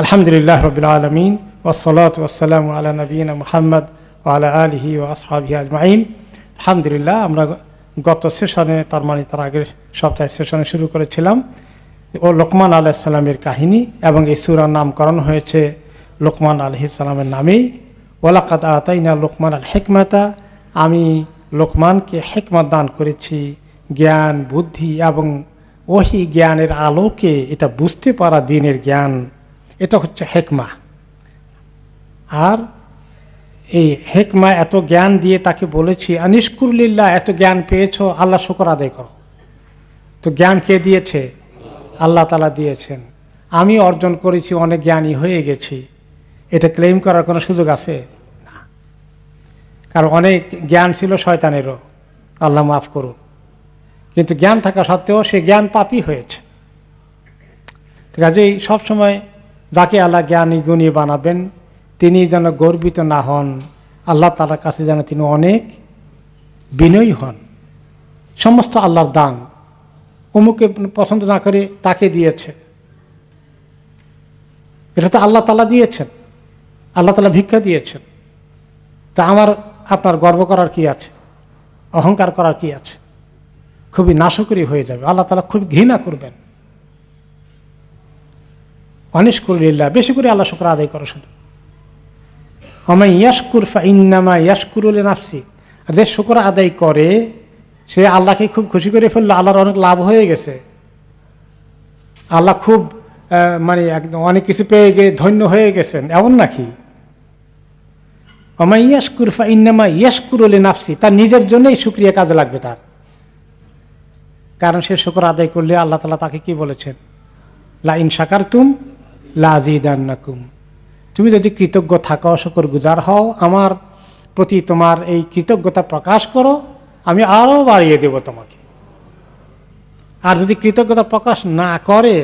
আলহামদুলিল্লাহ রাব্বিল আলামিন ওয়াসসালাতু ওয়াসসালামু আলা নবিয়িনা মুহাম্মদ ওয়া আলা আলিহি ওয়া আসহাবিহি আজমাইন। আলহামদুলিল্লাহ, আমরা গত সেশনে, তার আগের সপ্তাহের সেশনে শুরু করেছিলাম লোকমান আলাইহিস সালামের কাহিনী, এবং এই সূরার নামকরণ হয়েছে লোকমান আলাইহিস সালামের নামেই। ওয়ালাকাদ আতাইনা লোকমান আল হিকমাতা, আমি লোকমানকে হিকমত দান করেছি, জ্ঞান, বুদ্ধি এবং ওহি জ্ঞানের আলোকে এটা বুঝতে পারা দ্বীনের জ্ঞান, এটা হচ্ছে হেকমা। আর এই হেকমা, এত জ্ঞান দিয়ে তাকে বলেছি আনিশকুরলিল্লাহ, এত জ্ঞান পেয়েছ, আল্লাহ শুকর আদায় করো। তো জ্ঞান কে দিয়েছে? আল্লাহ তাআলা দিয়েছেন। আমি অর্জন করেছি, অনেক জ্ঞানী হয়ে গেছি, এটা ক্লেম করার কোনো সুযোগ আছে না। কারণ অনেক জ্ঞান ছিল শয়তানেরও, আল্লাহ মাফ করুন, কিন্তু জ্ঞান থাকা সত্ত্বেও সে জ্ঞান পাপী হয়েছে। কাজেই সবসময় যাকে আল্লাহ জ্ঞানী গুণী বানাবেন, তিনি যেন গর্বিত না হন, আল্লাহ তাআলার কাছে যেন তিনি অনেক বিনয়ী হন। সমস্ত আল্লাহর দান, অমুকে পছন্দ না করে তাকে দিয়েছে, এটা তো আল্লাহ তাআলা দিয়েছেন, আল্লাহ তাআলা ভিক্ষা দিয়েছেন। তা আমার আপনার গর্ব করার কি আছে, অহংকার করার কি আছে? খুবই নাশকরি হয়ে যাবে, আল্লাহ তাআলা খুব ঘৃণা করবেন। আনিশকুরলিল্লাহ, বেশি করে আল্লাহ শুকর আদায় করো। শুধু আমায় ইয়াশকুর ফাইন্নামা ইয়াশকুরু লিনাফসি, যে শুকর আদায় করে সে আল্লাহকে খুব খুশি করে ফেললো, আল্লাহর অনেক লাভ হয়ে গেছে, আল্লাহ খুব একদম অনেক কিছু পেয়ে গিয়ে ধন্য হয়ে গেছেন, এমন নাকি? আমায় ইয়াশকুর ফাইন্নামা ইয়াশকুরু লিনাফসি, তার নিজের জন্যই শুকরিয়া কাজে লাগবে তার। কারণ সে শুকর আদায় করলে আল্লাহ তাআলা তাকে কি বলেছেন? লা ইন শাকারতুম লা আযীদান্নাকুম, তুমি যদি কৃতজ্ঞ থাকো, শুকর গুজার হও, আমার প্রতি তোমার এই কৃতজ্ঞতা প্রকাশ করো, আমি আরও বাড়িয়ে দেব তোমাকে। আর যদি কৃতজ্ঞতা প্রকাশ না করে,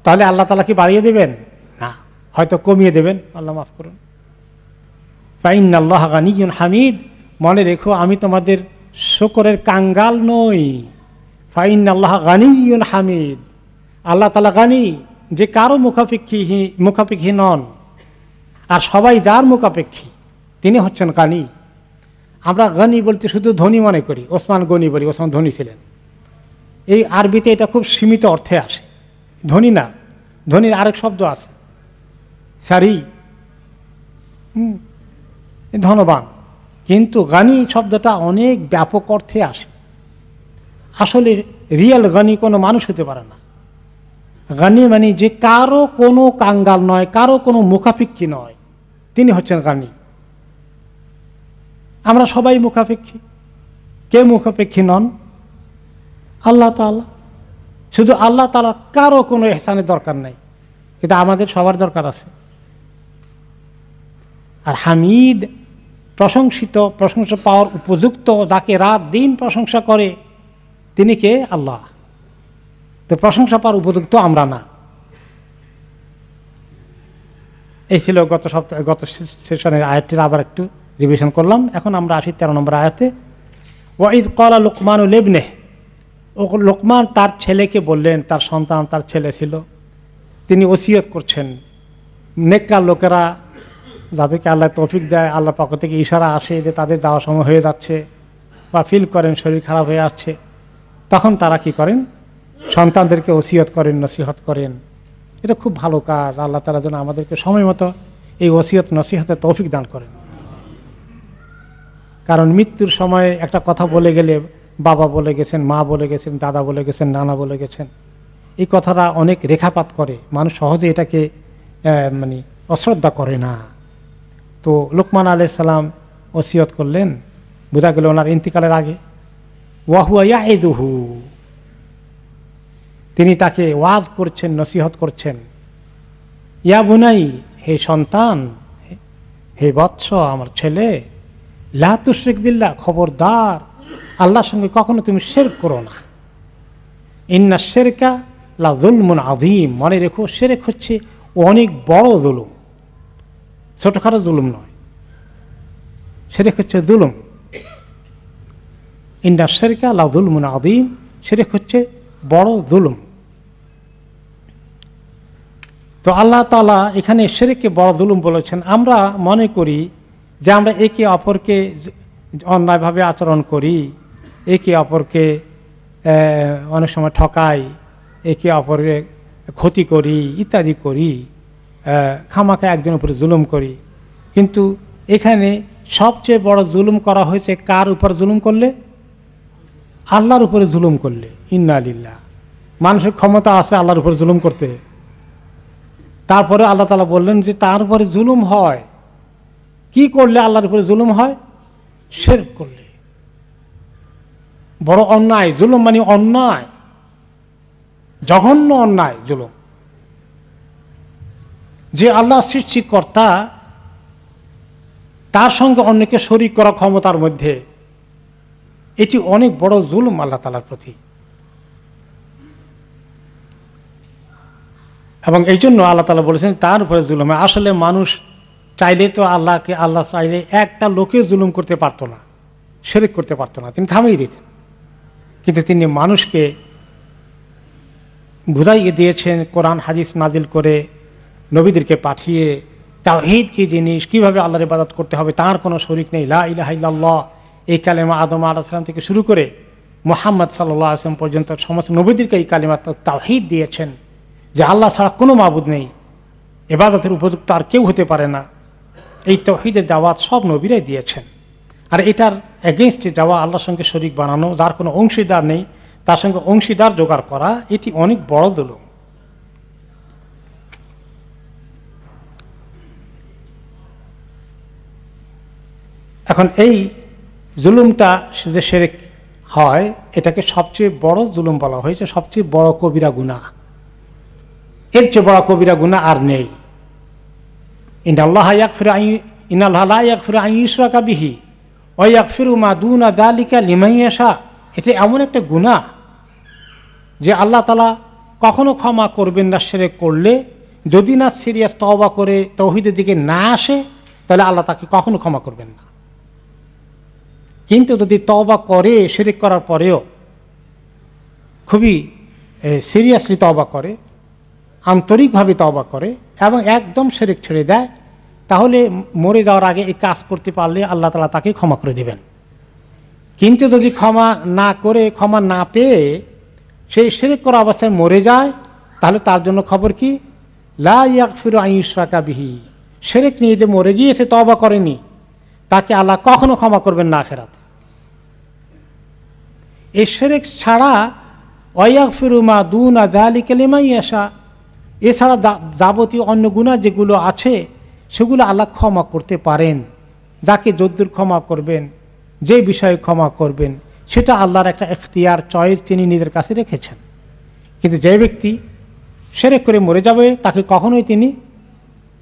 তাহলে আল্লাহ তাআলা কি বাড়িয়ে দেবেন? না, হয়তো কমিয়ে দেবেন, আল্লাহ মাফ করুন। ফাইন্নাল্লাহা গানিয়্যুন হামিদ, মনে রেখো আমি তোমাদের শুকরের কাঙ্গাল নই। ফাইন্নাল্লাহা গানিয়্যুন হামিদ, আল্লাহ তাআলা গানি, যে কারো মুখাপেক্ষী নন, আর সবাই যার মুখাপেক্ষী, তিনি হচ্ছেন গানি। আমরা গানি বলতে শুধু ধনী মনে করি, ওসমান গনি বলি, ওসমান ধনী ছিলেন। এই আরবিতে এটা খুব সীমিত অর্থে আসে, ধনী না, ধনীর আরেক শব্দ আছে সারি, ধনবান। কিন্তু গানি শব্দটা অনেক ব্যাপক অর্থে আসে। আসলে রিয়েল গানি কোনো মানুষ হতে পারে না। গানি মানে যে কারো কোনো কাঙ্গাল নয়, কারো কোনো মুখাপেক্ষী নয়, তিনি হচ্ছেন গানি। আমরা সবাই মুখাপেক্ষী, কে মুখাপেক্ষী নন? আল্লাহ তাআলা। শুধু আল্লাহ তাআলা, কারো কোনো ইহসানের দরকার নাই, কিন্তু আমাদের সবার দরকার আছে। আর হামিদ, প্রশংসিত, প্রশংসা পাওয়ার উপযুক্ত, যাকে রাত দিন প্রশংসা করে, তিনি কে? আল্লাহ। তো প্রশংসা পাওয়ার উপযুক্ত আমরা না। এই ছিল গত সেশনের আয়াতটির আবার একটু রিভিশন করলাম। এখন আমরা আসি 13 নম্বর আয়াতে। ওয়াইদ ক্বালা লুকমানু লিবনিহি, লোকমান তার ছেলেকে বললেন, তার সন্তান, তার ছেলে ছিল, তিনি ওসিয়ত করছেন। নেককার লোকেরা, যাদেরকে আল্লাহ তৌফিক দেয়, আল্লাহর পক্ষ থেকে ইশারা আসে যে তাদের যাওয়ার সময় হয়ে যাচ্ছে, বা ফিল করেন শরীর খারাপ হয়ে আসছে, তখন তারা কি করেন? সন্তানদেরকে ওসিয়ত করেন, নসিহত করেন। এটা খুব ভালো কাজ। আল্লাহ তাআলা যেন আমাদেরকে সময় মতো এই ওসিয়ত নসিহতের তৌফিক দান করেন। কারণ মৃত্যুর সময় একটা কথা বলে গেলে, বাবা বলে গেছেন, মা বলে গেছেন, দাদা বলে গেছেন, নানা বলে গেছেন, এই কথাটা অনেক রেখাপাত করে, মানুষ সহজে এটাকে অশ্রদ্ধা করে না। তো লোকমান আলাইহিস সালাম ওসিয়ত করলেন, বোঝা গেল ওনার ইন্তিকালের আগে। ওয়াহুয়া ইয়াইদুহু, তিনি তাকে ওয়াজ করছেন, নসিহত করছেন। ইয়া বুনাই, হে সন্তান, হে বৎস, আমার ছেলে, লা তুশরিক বিল্লাহ, খবরদার আল্লাহর সঙ্গে কখনো তুমি শিরক করো না। ইন্না শিরকা লা যুলমুন আযীম, মনে রেখো শিরক হচ্ছে অনেক বড় জুলুম, ছোটখাটো জুলুম নয়, শিরক হচ্ছে জুলুম। ইন্না শিরকা লা যুলমুন আযীম, শিরক হচ্ছে বড় জুলুম। তো আল্লাহ তাআলা এখানে শিরককে বড় জুলুম বলেছেন। আমরা মনে করি যে আমরা একে অপরকে অন্যায়ভাবে আচরণ করি, একে অপরকে অনেক সময় ঠকাই, একে অপরের ক্ষতি করি, ইত্যাদি করি, খামাখা একজনের উপরে জুলুম করি। কিন্তু এখানে সবচেয়ে বড় জুলুম করা হয়েছে কার উপর জুলুম করলে? আল্লাহর উপরে জুলুম করলে। ইন্না লিল্লাহ। মানুষের ক্ষমতা আছে আল্লাহর উপরে জুলুম করতে, তারপরে আল্লাহ তাআলা বললেন যে তার উপরে জুলুম হয়। কি করলে আল্লাহর উপরে জুলুম হয়? শিরক করলে। বড় অন্যায়। জুলুম মানে অন্যায়, জঘন্য অন্যায় জুলুম। যে আল্লাহ সৃষ্টিকর্তা, তার সঙ্গে অন্যকে শরীক করা ক্ষমতার মধ্যে, এটি অনেক বড় জুলুম আল্লাহ তাআলার প্রতি। এবং এই জন্য আল্লাহ তাআলা বলেছেন তার উপরে জুলুম। আসলে মানুষ চাইলে তো আল্লাহ চাইলে একটা লোকে জুলুম করতে পারতো না, শিরক করতে পারতো না, তিনি থামিয়ে দিতেন। কিন্তু তিনি মানুষকে বুঝাইয়ে দিয়েছেন কোরআন হাদিস নাজিল করে, নবীদেরকে পাঠিয়ে তাওহীদ কি জিনিস, কিভাবে আল্লাহর ইবাদত করতে হবে, তার কোনো শরীক নেই, লা ইলাহা ইল্লাল্লাহ। এই কালেমা আদম আলাইহিস সালাম থেকে শুরু করে মুহাম্মদ সাল্লাল্লাহু আলাইহি ওয়াসাল্লাম পর্যন্ত সমস্ত নবীদেরকে এই কালেমা তাওহীদ দিয়েছেন যে আল্লাহ ছাড়া কোনো মাবুদ নেই, ইবাদতের উপযুক্ত আর কেউ হতে পারে না। এই তাওহীদের দাওয়াত সব নবীরাই দিয়েছেন। আর এটার এগেইনস্টে যাওয়া, আল্লাহর সঙ্গে শরীক বানানো, যার কোনো অংশীদার নেই তার সঙ্গে অংশীদার জোগাড় করা, এটি অনেক বড় জুলুম। এখন এই জুলুমটা যে শিরক হয়, এটাকে সবচেয়ে বড় জুলুম বলা হয়েছে, সবচেয়ে বড় কবিরা গুনাহ। এর চেয়ে বড় কবিরা গুনাহ আর নেই। ইন্নাল্লাহা লা ইয়াগফিরু আন ইউশরাকা বিহি ওয়া ইয়াগফিরু মা দুনা যালিকা লিমান ইয়াশা। এটা এমন একটা গুনাহ যে আল্লাহ তাআলা কখনো ক্ষমা করবেন না শিরক করলে। যদি না সিরিয়াস তওবা করে তাওহীদের দিকে না আসে, তাহলে আল্লাহ তাকে কখনো ক্ষমা করবেন না। কিন্তু যদি তওবা করে, শিরক করার পরেও খুবই সিরিয়াসলি তওবা করে, আন্তরিকভাবে তওবা করে এবং একদম শিরক ছেড়ে দেয়, তাহলে মরে যাওয়ার আগে এই কাজ করতে পারলে আল্লাহ তাআলা তাকে ক্ষমা করে দেবেন। কিন্তু যদি ক্ষমা না করে, ক্ষমা না পেয়ে সেই শিরক করা অবস্থায় মরে যায়, তাহলে তার জন্য খবর কি? লা ইয়াগফিরু আন ইউশরাকা বিহি। শিরক নিয়ে যে মরে গিয়েছে, তওবা করেনি, তাকে আল্লাহ কখনো ক্ষমা করবেন না আখিরাতে। এই শিরক ছাড়া ওয়া ইয়াগফিরু মা দুনা যালিকা লিমান ইয়াশা, এছাড়া যাবতীয় অন্য গুনাহ যেগুলো আছে সেগুলো আল্লাহ ক্ষমা করতে পারেন। যাকে যদ্দূর ক্ষমা করবেন, যে বিষয়ে ক্ষমা করবেন, সেটা আল্লাহর একটা এখতিয়ার, চয়েস তিনি নিজের কাছে রেখেছেন। কিন্তু যে ব্যক্তি শিরক করে মরে যাবে, তাকে কখনোই তিনি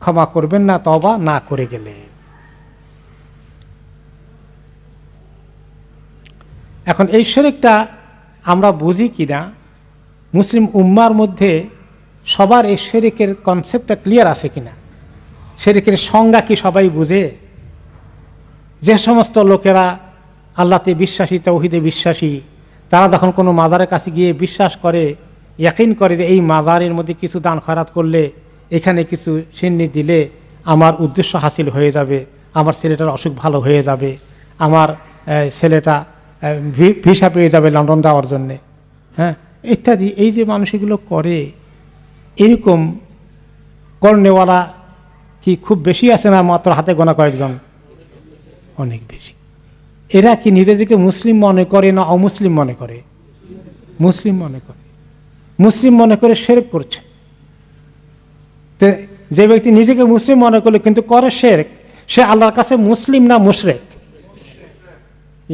ক্ষমা করবেন না তওবা না করে গেলে। এখন এই শিরকটা আমরা বুঝি কিনা, মুসলিম উম্মার মধ্যে সবার এই শিরকের কনসেপ্টটা ক্লিয়ার আছে কিনা, শিরকের সংজ্ঞা কি সবাই বুঝে? যে সমস্ত লোকেরা আল্লাহতে বিশ্বাসী, তাওহীদে বিশ্বাসী, তারা যখন কোনো মাজারের কাছে গিয়ে বিশ্বাস করে, ইয়াকিন করে যে এই মাজারের মধ্যে কিছু দান খয়রাত করলে, এখানে কিছু সিন্নি দিলে আমার উদ্দেশ্য হাসিল হয়ে যাবে, আমার ছেলেটার অসুখ ভালো হয়ে যাবে, আমার ছেলেটা ভিসা পেয়ে যাবে লন্ডন যাওয়ার জন্যে, হ্যাঁ, ইত্যাদি। এই যে মানুষ এগুলো করে, এরকম করনেওয়ালা কি খুব বেশি আছে না মাত্র হাতে গোনা কয়েকজন? অনেক বেশি। এরা কি নিজেদেরকে মুসলিম মনে করে না অমুসলিম মনে করে? মুসলিম মনে করে। মুসলিম মনে করে শিরক করছে। তো যে ব্যক্তি নিজেকে মুসলিম মনে করলে কিন্তু করে শিরক, সে আল্লাহর কাছে মুসলিম না মুশরিক?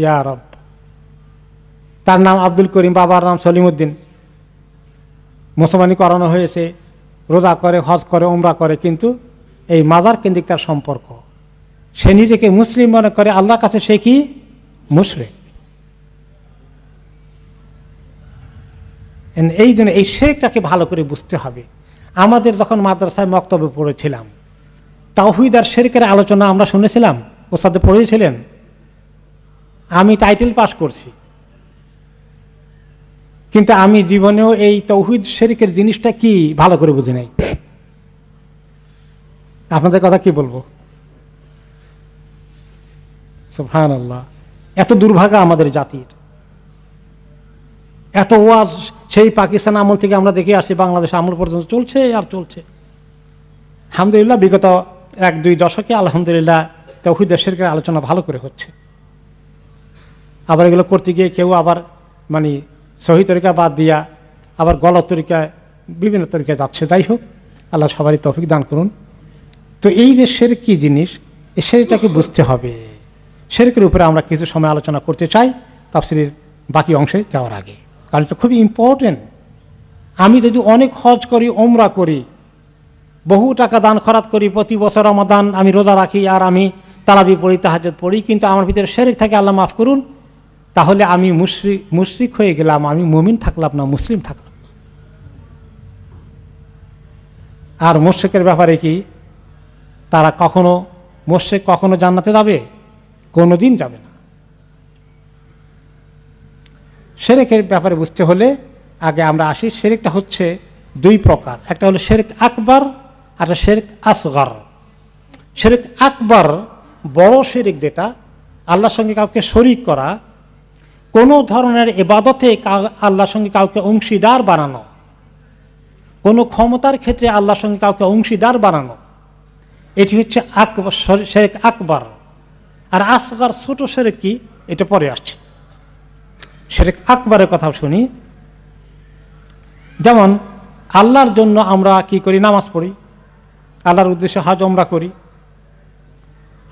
ইয়া রব। তার নাম আব্দুল করিম, বাবার নাম সলিমউদ্দিন, মুসলমানি করানো হয়েছে, রোজা করে, হজ করে, উমরা করে, কিন্তু এই মাজার কেন্দ্রিক তার সম্পর্ক। সে নিজেকে মুসলিম মনে করে, আল্লাহর কাছে সে কি? মুশরিক। এই জন্য এই শিরকটাকে ভালো করে বুঝতে হবে। আমাদের যখন মাদ্রাসায় মক্তবে পড়েছিলাম, তাওহীদ আর শিরকের আলোচনা আমরা শুনেছিলাম, ওস্তাদে পড়িয়েছিলেন। আমি টাইটেল পাস করছি, কিন্তু আমি জীবনেও এই তাওহীদ শিরকের জিনিসটা কি ভালো করে বুঝি নাই। আপনাদের কথা কি বলবো? সুবহানাল্লাহ, এত দুর্ভাগা আমাদের জাতির। এত ওয়াজ সেই পাকিস্তান আমল থেকে আমরা দেখে আসছি, বাংলাদেশ আমল পর্যন্ত চলছে আর চলছে। আলহামদুলিল্লাহ বিগত 1-2 দশকে আলহামদুলিল্লাহ তাওহীদের শিরকের আলোচনা ভালো করে হচ্ছে। আবার এগুলো করতে গিয়ে কেউ আবার মানে সহি তরিকা বাদ দিয়া আবার গলত তরিকায় বিভিন্ন তরিকায় যাচ্ছে। যাই হোক, আল্লাহ সবারই তৌফিক দান করুন। তো এই যে শিরক কি জিনিস, এই শিরকটাকে বুঝতে হবে। শিরকের উপরে আমরা কিছু সময় আলোচনা করতে চাই তাফসীরের বাকি অংশে যাওয়ার আগে, কারণ এটা খুবই ইম্পর্টেন্ট। আমি যদি অনেক হজ করি, ওমরা করি, বহু টাকা দান খরাত করি, প্রতি বছর রমাদান আমি রোজা রাখি, আর আমি তারাবি পড়ি, তাহাজ্জুদ পড়ি, কিন্তু আমার ভিতরে শিরক থাকে, আল্লাহ মাফ করুন, তাহলে আমি মুশরিক হয়ে গেলাম, আমি মুমিন থাকলাম না, মুসলিম থাকলাম। আর মুশরিকের ব্যাপারে কি, তারা কখনো মুশরিক কখনো জান্নাতে যাবে? কোনোদিন যাবে না। শিরকের ব্যাপারে বুঝতে হলে আগে আমরা আসি। শিরকটা হচ্ছে 2 প্রকার, একটা হলো শিরক আকবার আর একটা শিরক আসগর। শিরক আকবার বড় শিরক, যেটা আল্লাহর সঙ্গে কাউকে শরীক করা, কোনো ধরনের ইবাদতে আল্লাহর সঙ্গে কাউকে অংশীদার বানানো, কোনো ক্ষমতার ক্ষেত্রে আল্লাহর সঙ্গে কাউকে অংশীদার বানানো, এটি হচ্ছে আকবার, শিরক আকবার। আর আসগর ছোট শিরক কি, এটা পরে আসছে। শিরক আকবরের কথা শুনি। যেমন আল্লাহর জন্য আমরা কি করি, নামাজ পড়ি, আল্লাহর উদ্দেশ্যে হজ ওমরা করি,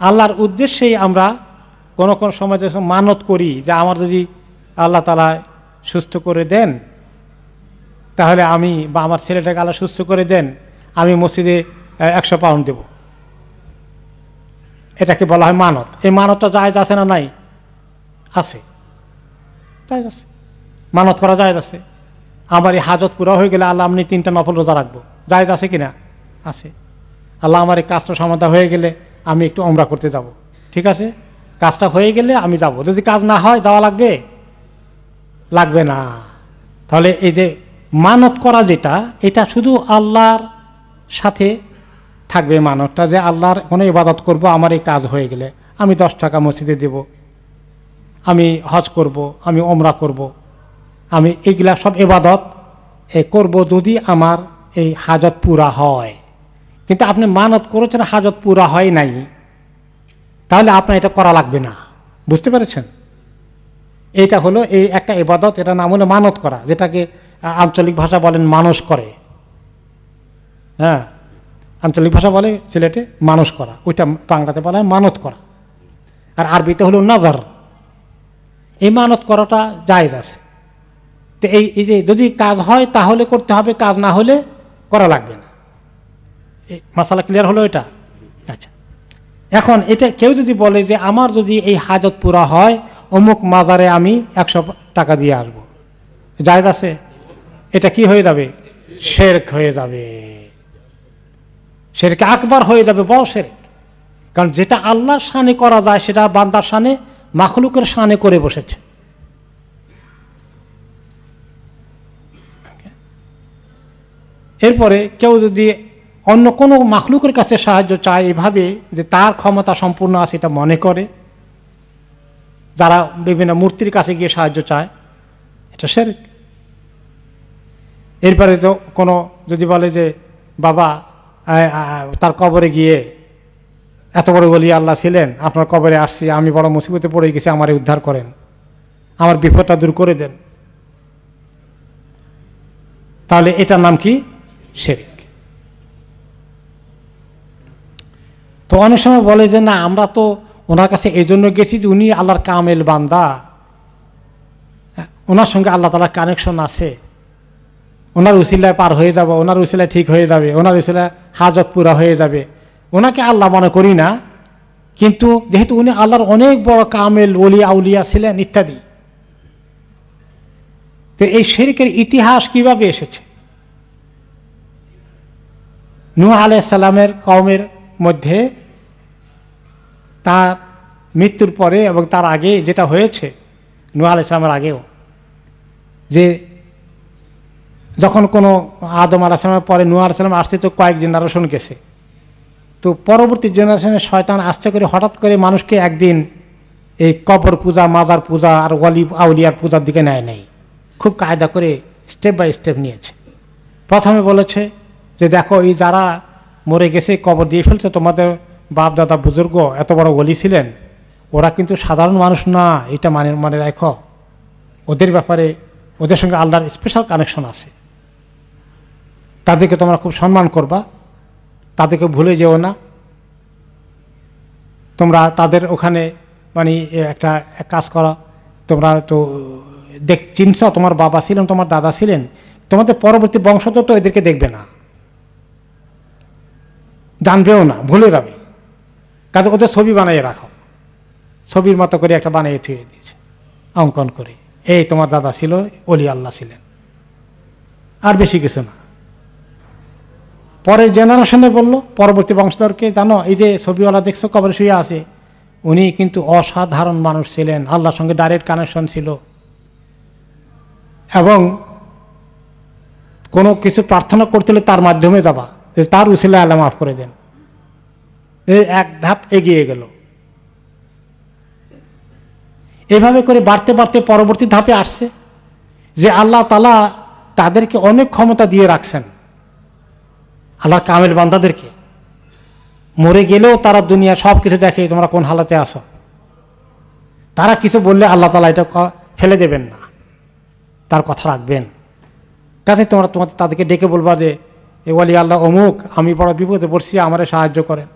আল্লাহর উদ্দেশ্যেই আমরা কোনো কোনো সময় মানত করি যে আমার যদি আল্লাহ তাআলা সুস্থ করে দেন, তাহলে আমি বা আমার ছেলেটাকে আল্লাহ সুস্থ করে দেন, আমি মসজিদে 100 পাউন্ড দেব। এটাকে বলা হয় মানত। এই মানতটা জায়েজ আছে না নাই? আছে, জায়েজ আছে, মানত করা জায়েজ আছে। আমার এই হাজত পুরা হয়ে গেলে আল্লাহ আমি 3টা নফল রোজা রাখবো, জায়েজ আছে কিনা? আছে। আল্লাহ আমার এই কাজটা সমাধা হয়ে গেলে আমি একটু ওমরা করতে যাব, ঠিক আছে, কাজটা হয়ে গেলে আমি যাব। যদি কাজ না হয় যাওয়া লাগবে? লাগবে না। তাহলে এই যে মানত করা যেটা, এটা শুধু আল্লাহর সাথে থাকবে মানতটা, যে আল্লাহর কোনো ইবাদত করব, আমার এই কাজ হয়ে গেলে আমি 10 টাকা মসজিদে দেব, আমি হজ করব, আমি ওমরা করব, আমি এইগুলা সব ইবাদত করব যদি আমার এই হাজত পুরা হয়। কিন্তু আপনি মানত করেছেন, হাজত পুরা হয় নাই, তাহলে আপনার এটা করা লাগবে না। বুঝতে পেরেছেন? এইটা হলো এই একটা ইবাদত, এটা নাম হলো মানত করা, যেটাকে আঞ্চলিক ভাষা বলেন মানস করে। হ্যাঁ, আঞ্চলিক ভাষা বলে সিলেটে মানস করা, ওইটা বাংলাতে বলা হয় মানত করা। আর আরবিতে হলো নাজার। এই মানত করাটা জায়েজ আছে। তো এই যে যদি কাজ হয় তাহলে করতে হবে, কাজ না হলে করা লাগবে না। এই মাসালা ক্লিয়ার হলো এটা? আচ্ছা, এখন এটা কেউ যদি বলে যে আমার যদি এই হাজত পুরা হয়, অমুক মাজারে আমি 100 টাকা দিয়ে আসবো, জায়েজ আছে? এটা কি হয়ে যাবে? শিরক হয়ে যাবে, শিরক আকবার হয়ে যাবে, বড় শিরক। কারণ যেটা আল্লাহর শানে করা যায় সেটা বান্দার শানে, মাখলুকের শানে করে বসেছে। এরপরে কেউ যদি অন্য কোনো মাখলুকের কাছে সাহায্য চায় এভাবে যে তার ক্ষমতা সম্পূর্ণ আছে এটা মনে করে, যারা বিভিন্ন মূর্তির কাছে গিয়ে সাহায্য চায়, এটা শিরক। এরপরে তো কোনো যদি বলে যে বাবা তার কবরে গিয়ে, এত বড় ওলি আল্লাহ ছিলেন, আপনার কবরে আসছি, আমি বড় মুসিবতে পড়ে গেছি, আমারে উদ্ধার করেন, আমার বিপদটা দূর করে দেন, তাহলে এটার নাম কি? শিরক। তো অনেক সময় বলে যে না, আমরা তো ওনার কাছে এই জন্য গেছি যে উনি আল্লাহর কামেল বান্দা, ওনার সঙ্গে আল্লাহ তাআলার কানেকশন আছে, ওনার উসিলায় পার হয়ে যাব, ওনার উসিলায় ঠিক হয়ে যাবে, ওনার উসিলায় হাজত পুরা হয়ে যাবে, ওনাকে আল্লাহ মনে করি না, কিন্তু যেহেতু উনি আল্লাহর অনেক বড় কামেল ওলি আউলিয়া ছিলেন ইত্যাদি। তো এই শিরকের ইতিহাস কিভাবে এসেছে? নূহ আলাইহিস সালামের কওমের মধ্যে তার মৃত্যুর পরে এবং তার আগে যেটা হয়েছে, নূহ আলাইহিস সালামের আগেও, যে যখন কোনো আদম আলাইহিস সালামের পরে নূহ আলাইহিস সালাম আসছে তো কয়েক জেনারেশন গেছে, তো পরবর্তী জেনারেশনের শয়তান আসতে করে হঠাৎ করে মানুষকে একদিন এই কবর পূজা, মাজার পূজা আর ওয়ালি আউলিয়ার পূজার দিকে নেয় নেই, খুব কায়দা করে স্টেপ বাই স্টেপ নিয়েছে। প্রথমে বলেছে যে দেখো, এই যারা মরে গেছে কবর দিয়ে ফেলছে, তোমাদের বাপ দাদা বুজুর্গ এত বড় ওলি ছিলেন, ওরা কিন্তু সাধারণ মানুষ না, এটা মানে রাখো। ওদের ব্যাপারে, ওদের সঙ্গে আল্লাহর স্পেশাল কানেকশন আছে, তাদেরকে তোমরা খুব সম্মান করবা, তাদেরকে ভুলে যেও না। তোমরা তাদের ওখানে মানে একটা কাজ করা, তোমরা তো চিনছ, তোমার বাবা ছিলেন, তোমার দাদা ছিলেন, তোমাদের পরবর্তী বংশধর তো এদেরকে দেখবে না, জানবেও না, ভুলে যাবে। কাজে ওদের ছবি বানিয়ে রাখো, ছবির মতো করে একটা বানিয়ে থুয়ে দিয়েছে অঙ্কন করে, এই তোমার দাদা ছিল, ওলি আল্লাহ ছিলেন, আর বেশি কিছু না। পরের জেনারেশনে বললো পরবর্তী বংশধরকে, জানো এই যে ছবিওয়ালা দেখছো কবরে শুয়ে আছে, উনি কিন্তু অসাধারণ মানুষ ছিলেন, আল্লাহর সঙ্গে ডাইরেক্ট কানেকশন ছিল, এবং কোনো কিছু প্রার্থনা করতে হলে তার মাধ্যমে যাবা, তার উসিলায় আল্লাহ মাফ করে দেন। এই এক ধাপ এগিয়ে গেল। এভাবে করে বাড়তে বাড়তে পরবর্তী ধাপে আসছে যে আল্লাহ তাআলা তাদেরকে অনেক ক্ষমতা দিয়ে রাখছেন, আল্লাহর কামেল বান্দাদেরকে। মরে গেলেও তারা দুনিয়া সব কিছু দেখে, তোমরা কোন হালাতে আসো। তারা কিছু বললে আল্লাহ তাআলা এটা ফেলে দেবেন না, তার কথা রাখবেন। কাজে তোমরা তাদেরকে ডেকে বলবা যে এ ওয়ালি আল্লাহ অমুক, আমি বড় বিপদে পড়ছি, আমারে সাহায্য করেন।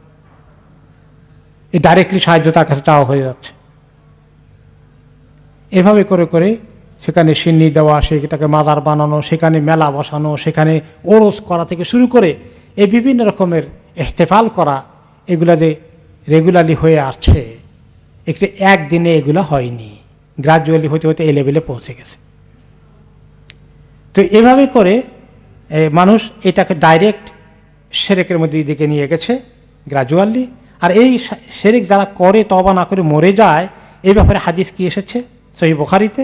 এই ডাইরেক্টলি সাহায্য তার কাছে চাওয়া হয়ে যাচ্ছে। এভাবে করে করে সেখানে সিন্নি দেওয়া, সেটাকে মাজার বানানো, সেখানে মেলা বসানো, সেখানে ওরস করা থেকে শুরু করে এই বিভিন্ন রকমের ইহতেফাল করা, এগুলা যে রেগুলারলি হয়ে আসছে, একটু একদিনে এগুলো হয়নি, গ্রাজুয়ালি হতে হতে এই লেভেলে পৌঁছে গেছে। তো এভাবে করে মানুষ এটাকে ডাইরেক্ট শিরকের মধ্যে দিকে নিয়ে গেছে গ্রাজুয়ালি। আর এই শিরক যারা করে, তওবা না করে মরে যায়, এই ব্যাপারে হাদিস কি এসেছে সহিহ বুখারীতে,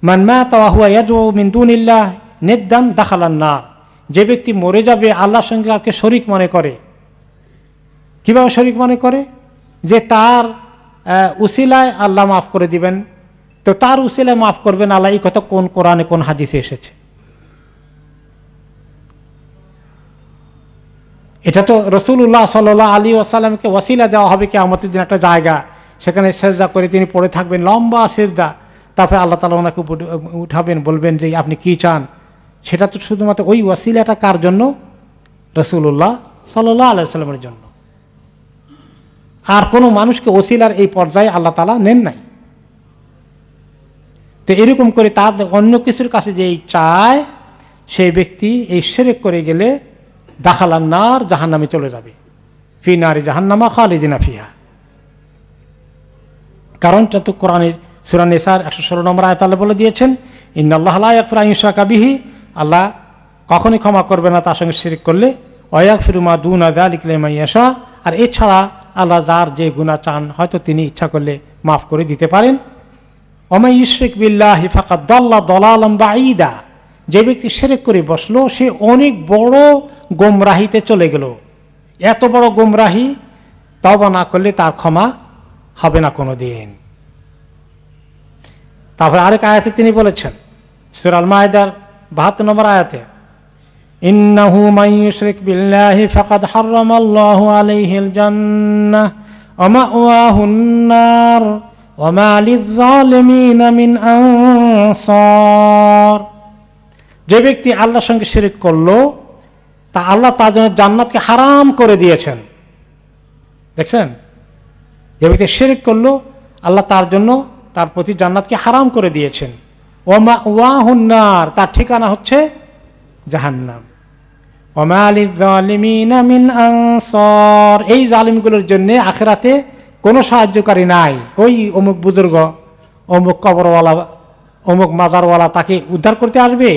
মান মাতা ওয়া হুয়া ইয়াদউ মিন দুনিল্লাহ নিদ্দান দাখালান নার। যে ব্যক্তি মরে যাবে আল্লাহর সঙ্গে কাউকে শরীক মনে করে। কিভাবে শরীক মনে করে? যে তার উসিলায় আল্লাহ মাফ করে দিবেন, তো তার উসিলায় মাফ করবেন আল্লাহ, এই কথা কোন কোরআনে কোন হাদিসে এসেছে? এটা তো রাসূলুল্লাহ সাল্লাল্লাহু আলাইহি ওয়াসাল্লামকে ওয়াসিলা দেওয়া হবে কিয়ামতের দিন একটা জায়গা, সেখানে সেজদা করে তিনি পড়ে থাকবেন, লম্বা সেজদা। তারপরে আল্লাহ তাআলা ওনাকে উঠাবেন, বলবেন যে আপনি কি চান। সেটা তো শুধুমাত্র ওই ওয়াসিলাটা কার জন্য? রাসূলুল্লাহ সাল্লাল্লাহু আলাইহি ওয়াসাল্লামের জন্য। আর কোনো মানুষকে ওসিলার এই পর্যায়ে আল্লাহ তাআলা নেন নাই। তো এরকম করে তার অন্য কিছুর কাছে যেই চায়, সেই ব্যক্তি এই শিরক করে গেলে দাখালান নার, জাহান্নামে চলে যাবে। ফি নারি জাহান্নামা খালিদিনা ফিহা। কারণটা তো কোরআনের সূরা নিসার 116 নম্বর আয়াতে আল্লাহ বলে দিয়েছেন, ইন্নাল্লাহা লা ইয়াগফিরু আন ইউশরাকা বিহি, আল্লাহ কখনই ক্ষমা করবে না তার সঙ্গে শিরক করলে, ওয়া ইয়াগফিরু মা দুনা যালিকা লিমান ইয়াশা। আর এছাড়া আল্লাহ যার যে গুনাহ চান হয়তো তিনি ইচ্ছা করলে মাফ করে দিতে পারেন। ওয়া মান ইউশরিক বিল্লাহি ফাকাদ দাল্লা দালালান বাঈদা। যে ব্যক্তি শিরক করে বসলো, সে অনেক বড় গোমরাহিতে চলে গেল। এত বড় গোমরাহি, তওবা না করলে তার ক্ষমা হবে না কোনো দিন। তারপরে আরেক আয়াতে তিনি বলেছেন, সূরা আল মাইদার 72 নম্বর আয়াতে, ইন্নাহু মান ইউশরিক বিল্লাহি ফাকাদ হারামাল্লাহু আলাইহিল জান্নাহ ওয়া মাওয়াহুন নার ওয়া মা লিয-যালিমিনা মিন আনসার। যে ব্যক্তি আল্লাহর সঙ্গে শিরক করলো, তা আল্লাহ তার জন্য জান্নাতকে হারাম করে দিয়েছেন। দেখছেন, যে ব্যক্তি শিরক করলো, আল্লাহ তার জন্য, তার প্রতি জান্নাতকে হারাম করে দিয়েছেন। ওয়া মাওয়াহুন নার, তার ঠিকানা হচ্ছে জাহান্নাম। ওয়া মা লিয-যালিমিনা মিন আনসার। এই জালিমগুলোর জন্য আখিরাতে কোনো সাহায্যকারী নাই। ওই অমুক বুজুর্গ, অমুক কবরওয়ালা, অমুক মাজারওয়ালা তাকে উদ্ধার করতে আসবে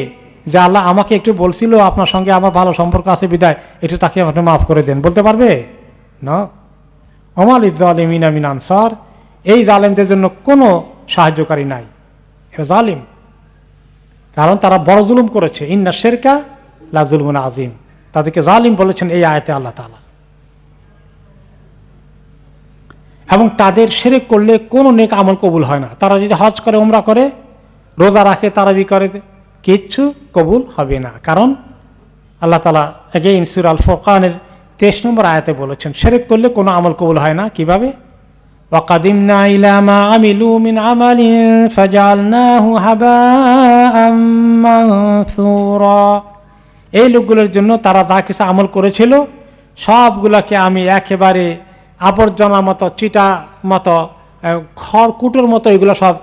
যে আল্লাহ আমাকে একটু বলছিল আপনার সঙ্গে আমার ভালো সম্পর্ক আছে বিদায় একটু তাকে আপনি মাফ করে দেন, বলতে পারবে না? ওয়া মা লিয-যালিমিনা মিন আনসার। এই জালেমদের জন্য কোনো সাহায্যকারী নাই, এটা জালিম। কারণ তারা বড় জুলুম করেছে। ইন্না শিরকা লা যুলমুন আযীম। তাদেরকে জালিম বলেছেন এই আয়াতে আল্লাহ তাআলা। এবং তাদের শিরক করলে কোনো নেক আমল কবুল হয় না। তারা যদি হজ করে, উমরা করে, রোজা রাখে, তারাবি করে, কিচ্ছু কবুল হবে না। কারণ আল্লাহ তাআলা এগেইন সূরা আল ফুরকানের 23 নম্বর আয়াতে বলেছেন শিরক করলে কোনো আমল কবুল হয় না। কিভাবে? ওয়াকাদিমনা ইলা মা আমিলু মিন আমালিন ফাজআলনাহু হাবাআম মানসুরা। এই লোকগুলোর জন্য তারা যা কিছু আমল করেছিল সবগুলোকে আমি একেবারে আবর্জনার মতো, চিটা মতো, খড়কুটোর মতো এগুলো সব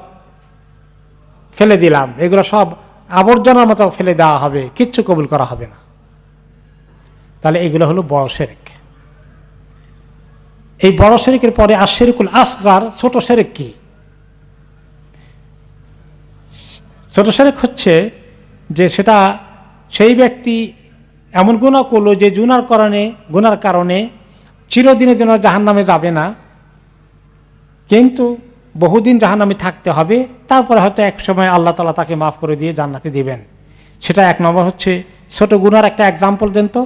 ফেলে দিলাম। এগুলো সব আবর্জনার মতো ফেলে দেওয়া হবে, কিচ্ছু কবুল করা হবে না। তাহলে এগুলো হলো বড় শিরক। এই বড় শিরকের পরে আশরিকুল আসগার, ছোট শিরক কি? ছোট শিরক হচ্ছে যে সেটা সেই ব্যক্তি এমন গুনাহ করলো যে গুনার কারণে চিরদিনের জন্য জাহান্নামে যাবে না, কিন্তু বহুদিন জাহান্নামে থাকতে হবে। তারপরে হয়তো এক সময় আল্লাহ তাআলা তাকে মাফ করে দিয়ে জান্নাতে দিবেন। সেটা এক নম্বর হচ্ছে ছোট গুনার একটা এক্সাম্পল দেন তো,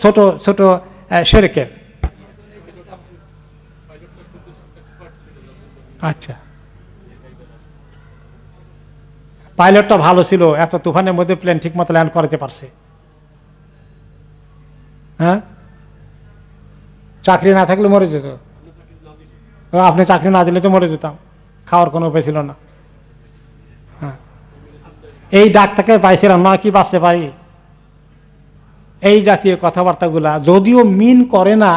ছোট ছোট শিরকের। আচ্ছা, পাইলটটা ভালো ছিল, এত তুফানের মধ্যে প্লেন ঠিক মতো ল্যান্ড করাতে পারছে। হ্যাঁ, চাকরি না থাকলে মরে যেত। আপনি চাকরি না দিলে তো মরে যেতাম, খাওয়ার কোনো উপায় ছিল না। হ্যাঁ, এই ডাক্তারকে পাইছিলাম না, কি বাঁচতে পারি, এই জাতীয় কথাবার্তাগুলা যদিও মিন করে না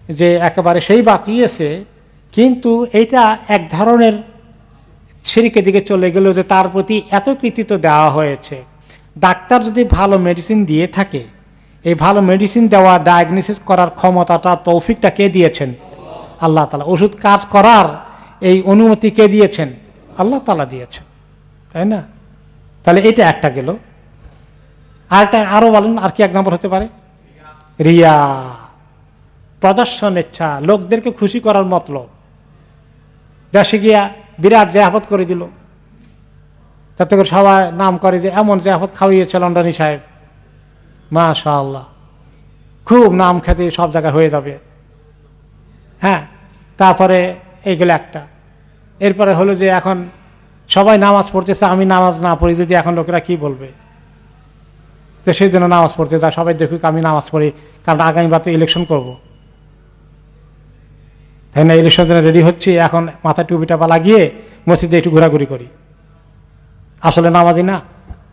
যে একেবারে সেই বাঁচিয়েছে, কিন্তু এইটা এক ধরনের শিরকের দিকে চলে গেল যে তার প্রতি এত কৃতিত্ব দেওয়া হয়েছে। ডাক্তার যদি ভালো মেডিসিন দিয়ে থাকে, এই ভালো মেডিসিন দেওয়া, ডায়াগনোসিস করার ক্ষমতাটা, তৌফিকটা কে দিয়েছেন? আল্লাহ তাআলা। ওষুধ কাজ করার এই অনুমতি কে দিয়েছেন? আল্লাহ তাআলা দিয়েছেন, তাই না? তাহলে এটা একটা গেল। আরেকটা আরো বলেন, আর কি এক্সাম্পল হতে পারে? রিয়া, প্রদর্শন ইচ্ছা, লোকদেরকে খুশি করার মতলব। দেশে গিয়া বিরাট জিয়াফত করে দিল, তাতে করে সবাই নাম করে যে এমন জিয়াফত খাওয়িয়েছে লন্ডনী সাহেব, মাশাআল্লাহ, খুব নাম খ্যাতি সব জায়গায় হয়ে যাবে। হ্যাঁ, তারপরে এইগুলো একটা। এরপরে হলো যে এখন সবাই নামাজ পড়তেছে, আমি নামাজ না পড়ি যদি, এখন লোকেরা কি বলবে? তো সেই জন্য নামাজ পড়তে যায়, সবাই দেখুক আমি নামাজ পড়ি, কারণ আগামীবার তো ইলেকশন করব, তাই না? ইলেকশনের জন্য রেডি হচ্ছি, এখন মাথা টুপিটা লাগিয়ে মসজিদে একটু ঘোরাঘুরি করি, আসলে নামাজি না,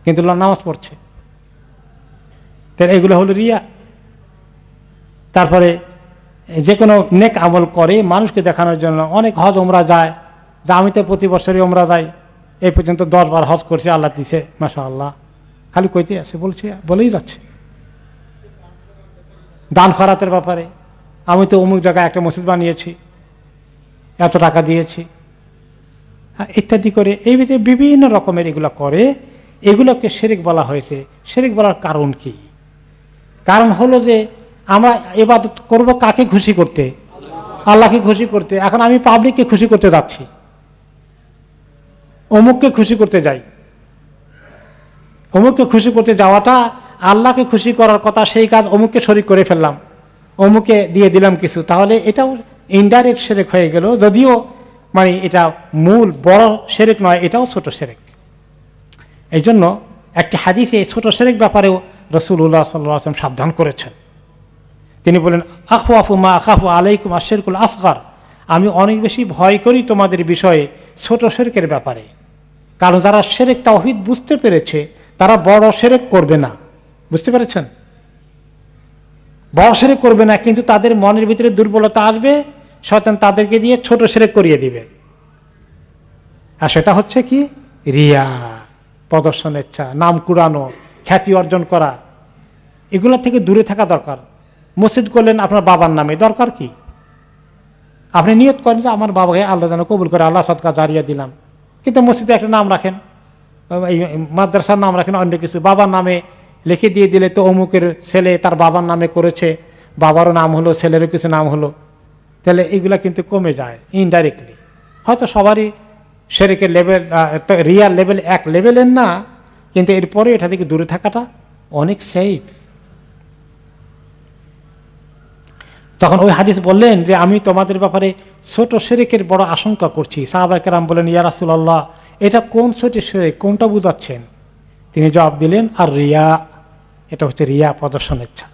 কিন্তু নামাজ পড়ছে। তাহলে এগুলো হলো রিয়া। তারপরে যে কোনো নেক আমল করে মানুষকে দেখানোর জন্য, অনেক হজ উমরা যায়, যা আমি তো প্রতি বছরই উমরা যাই, এই পর্যন্ত 10 বার হজ করছি, আল্লাহ দিছে, মাশাআল্লাহ, খালি কইতে আছে, বলেই যাচ্ছে। দান খয়রাতের ব্যাপারে, আমি তো অমুক জায়গায় একটা মসজিদ বানিয়েছি, এত টাকা দিয়েছি, ইত্যাদি করে এই বিভিন্ন রকমের এগুলো করে। এগুলোকে শিরক বলা হয়েছে। শিরক বলার কারণ কি? কারণ হলো যে আমরা ইবাদত করব কাকে খুশি করতে? আল্লাহকে খুশি করতে। এখন আমি পাবলিককে খুশি করতে যাচ্ছি, অমুককে খুশি করতে যাই, অমুককে খুশি করতে যাওয়াটা আল্লাহকে খুশি করার কথা, সেই কাজ অমুককে শরীক করে ফেললাম, অমুককে দিয়ে দিলাম কিছু, তাহলে এটাও ইনডাইরেক্ট শিরক হয়ে গেল। যদিও মানে এটা মূল বড় শিরক নয়, এটাও ছোট শিরক। এই জন্য একটি হাদিসে ছোট শিরক ব্যাপারেও রাসূলুল্লাহ সাল্লাল্লাহু আলাইহি ওয়াসাল্লাম সাবধান করেছেন। তিনি বলেন, আখওয়াফু মা আখাফু আলাইকুম আশরিকুল আসগার, আমি অনেক বেশি ভয় করি তোমাদের বিষয়ে ছোট শিরকের ব্যাপারে। কারণ যারা শিরক তাওহীদ বুঝতে পেরেছে তারা বড় শিরক করবে না। বুঝতে পেরেছেন? বড় শিরক করবে না, কিন্তু তাদের মনের ভিতরে দুর্বলতা আসবে, শয়তান তাদেরকে দিয়ে ছোট শিরক করিয়ে দিবে। আর সেটা হচ্ছে কি? রিয়া, প্রদর্শন ইচ্ছা, নাম কুড়ানো, খ্যাতি অর্জন করা, এগুলো থেকে দূরে থাকা দরকার। মসজিদ করলেন আপনার বাবার নামে, দরকার কি? আপনি নিয়ত করেন যে আমার বাবাকে আল্লাহ যেন কবুল করে, আল্লাহ সদকা জারিয়া দিলাম, কিন্তু মসজিদে একটা নাম রাখেন, এই মাদ্রাসার নাম রাখেন, অন্য কিছু বাবার নামে লিখে দিয়ে দিলে তো অমুকের ছেলে তার বাবার নামে করেছে, বাবারও নাম হলো, ছেলেরও কিছু নাম হলো, তাহলে এগুলা কিন্তু কমে যায় ইনডাইরেক্টলি। হয়তো সবারই শিরকের লেভেল, রিয়ার লেভেল এক লেভেলের না, কিন্তু এরপরে এটা থেকে দূরে থাকাটা অনেক সেফ। তখন ওই হাদিস বললেন যে আমি তোমাদের ব্যাপারে ছোট শিরকের বড় আশঙ্কা করছি। সাহাবায়ে কেরাম বলেন, ইয়া রাসূলুল্লাহ, এটা কোন ছোট শিরক, কোনটা বুঝাচ্ছেন? তিনি জবাব দিলেন, আর রিয়া, এটা হচ্ছে রিয়া, প্রদর্শনের ইচ্ছা।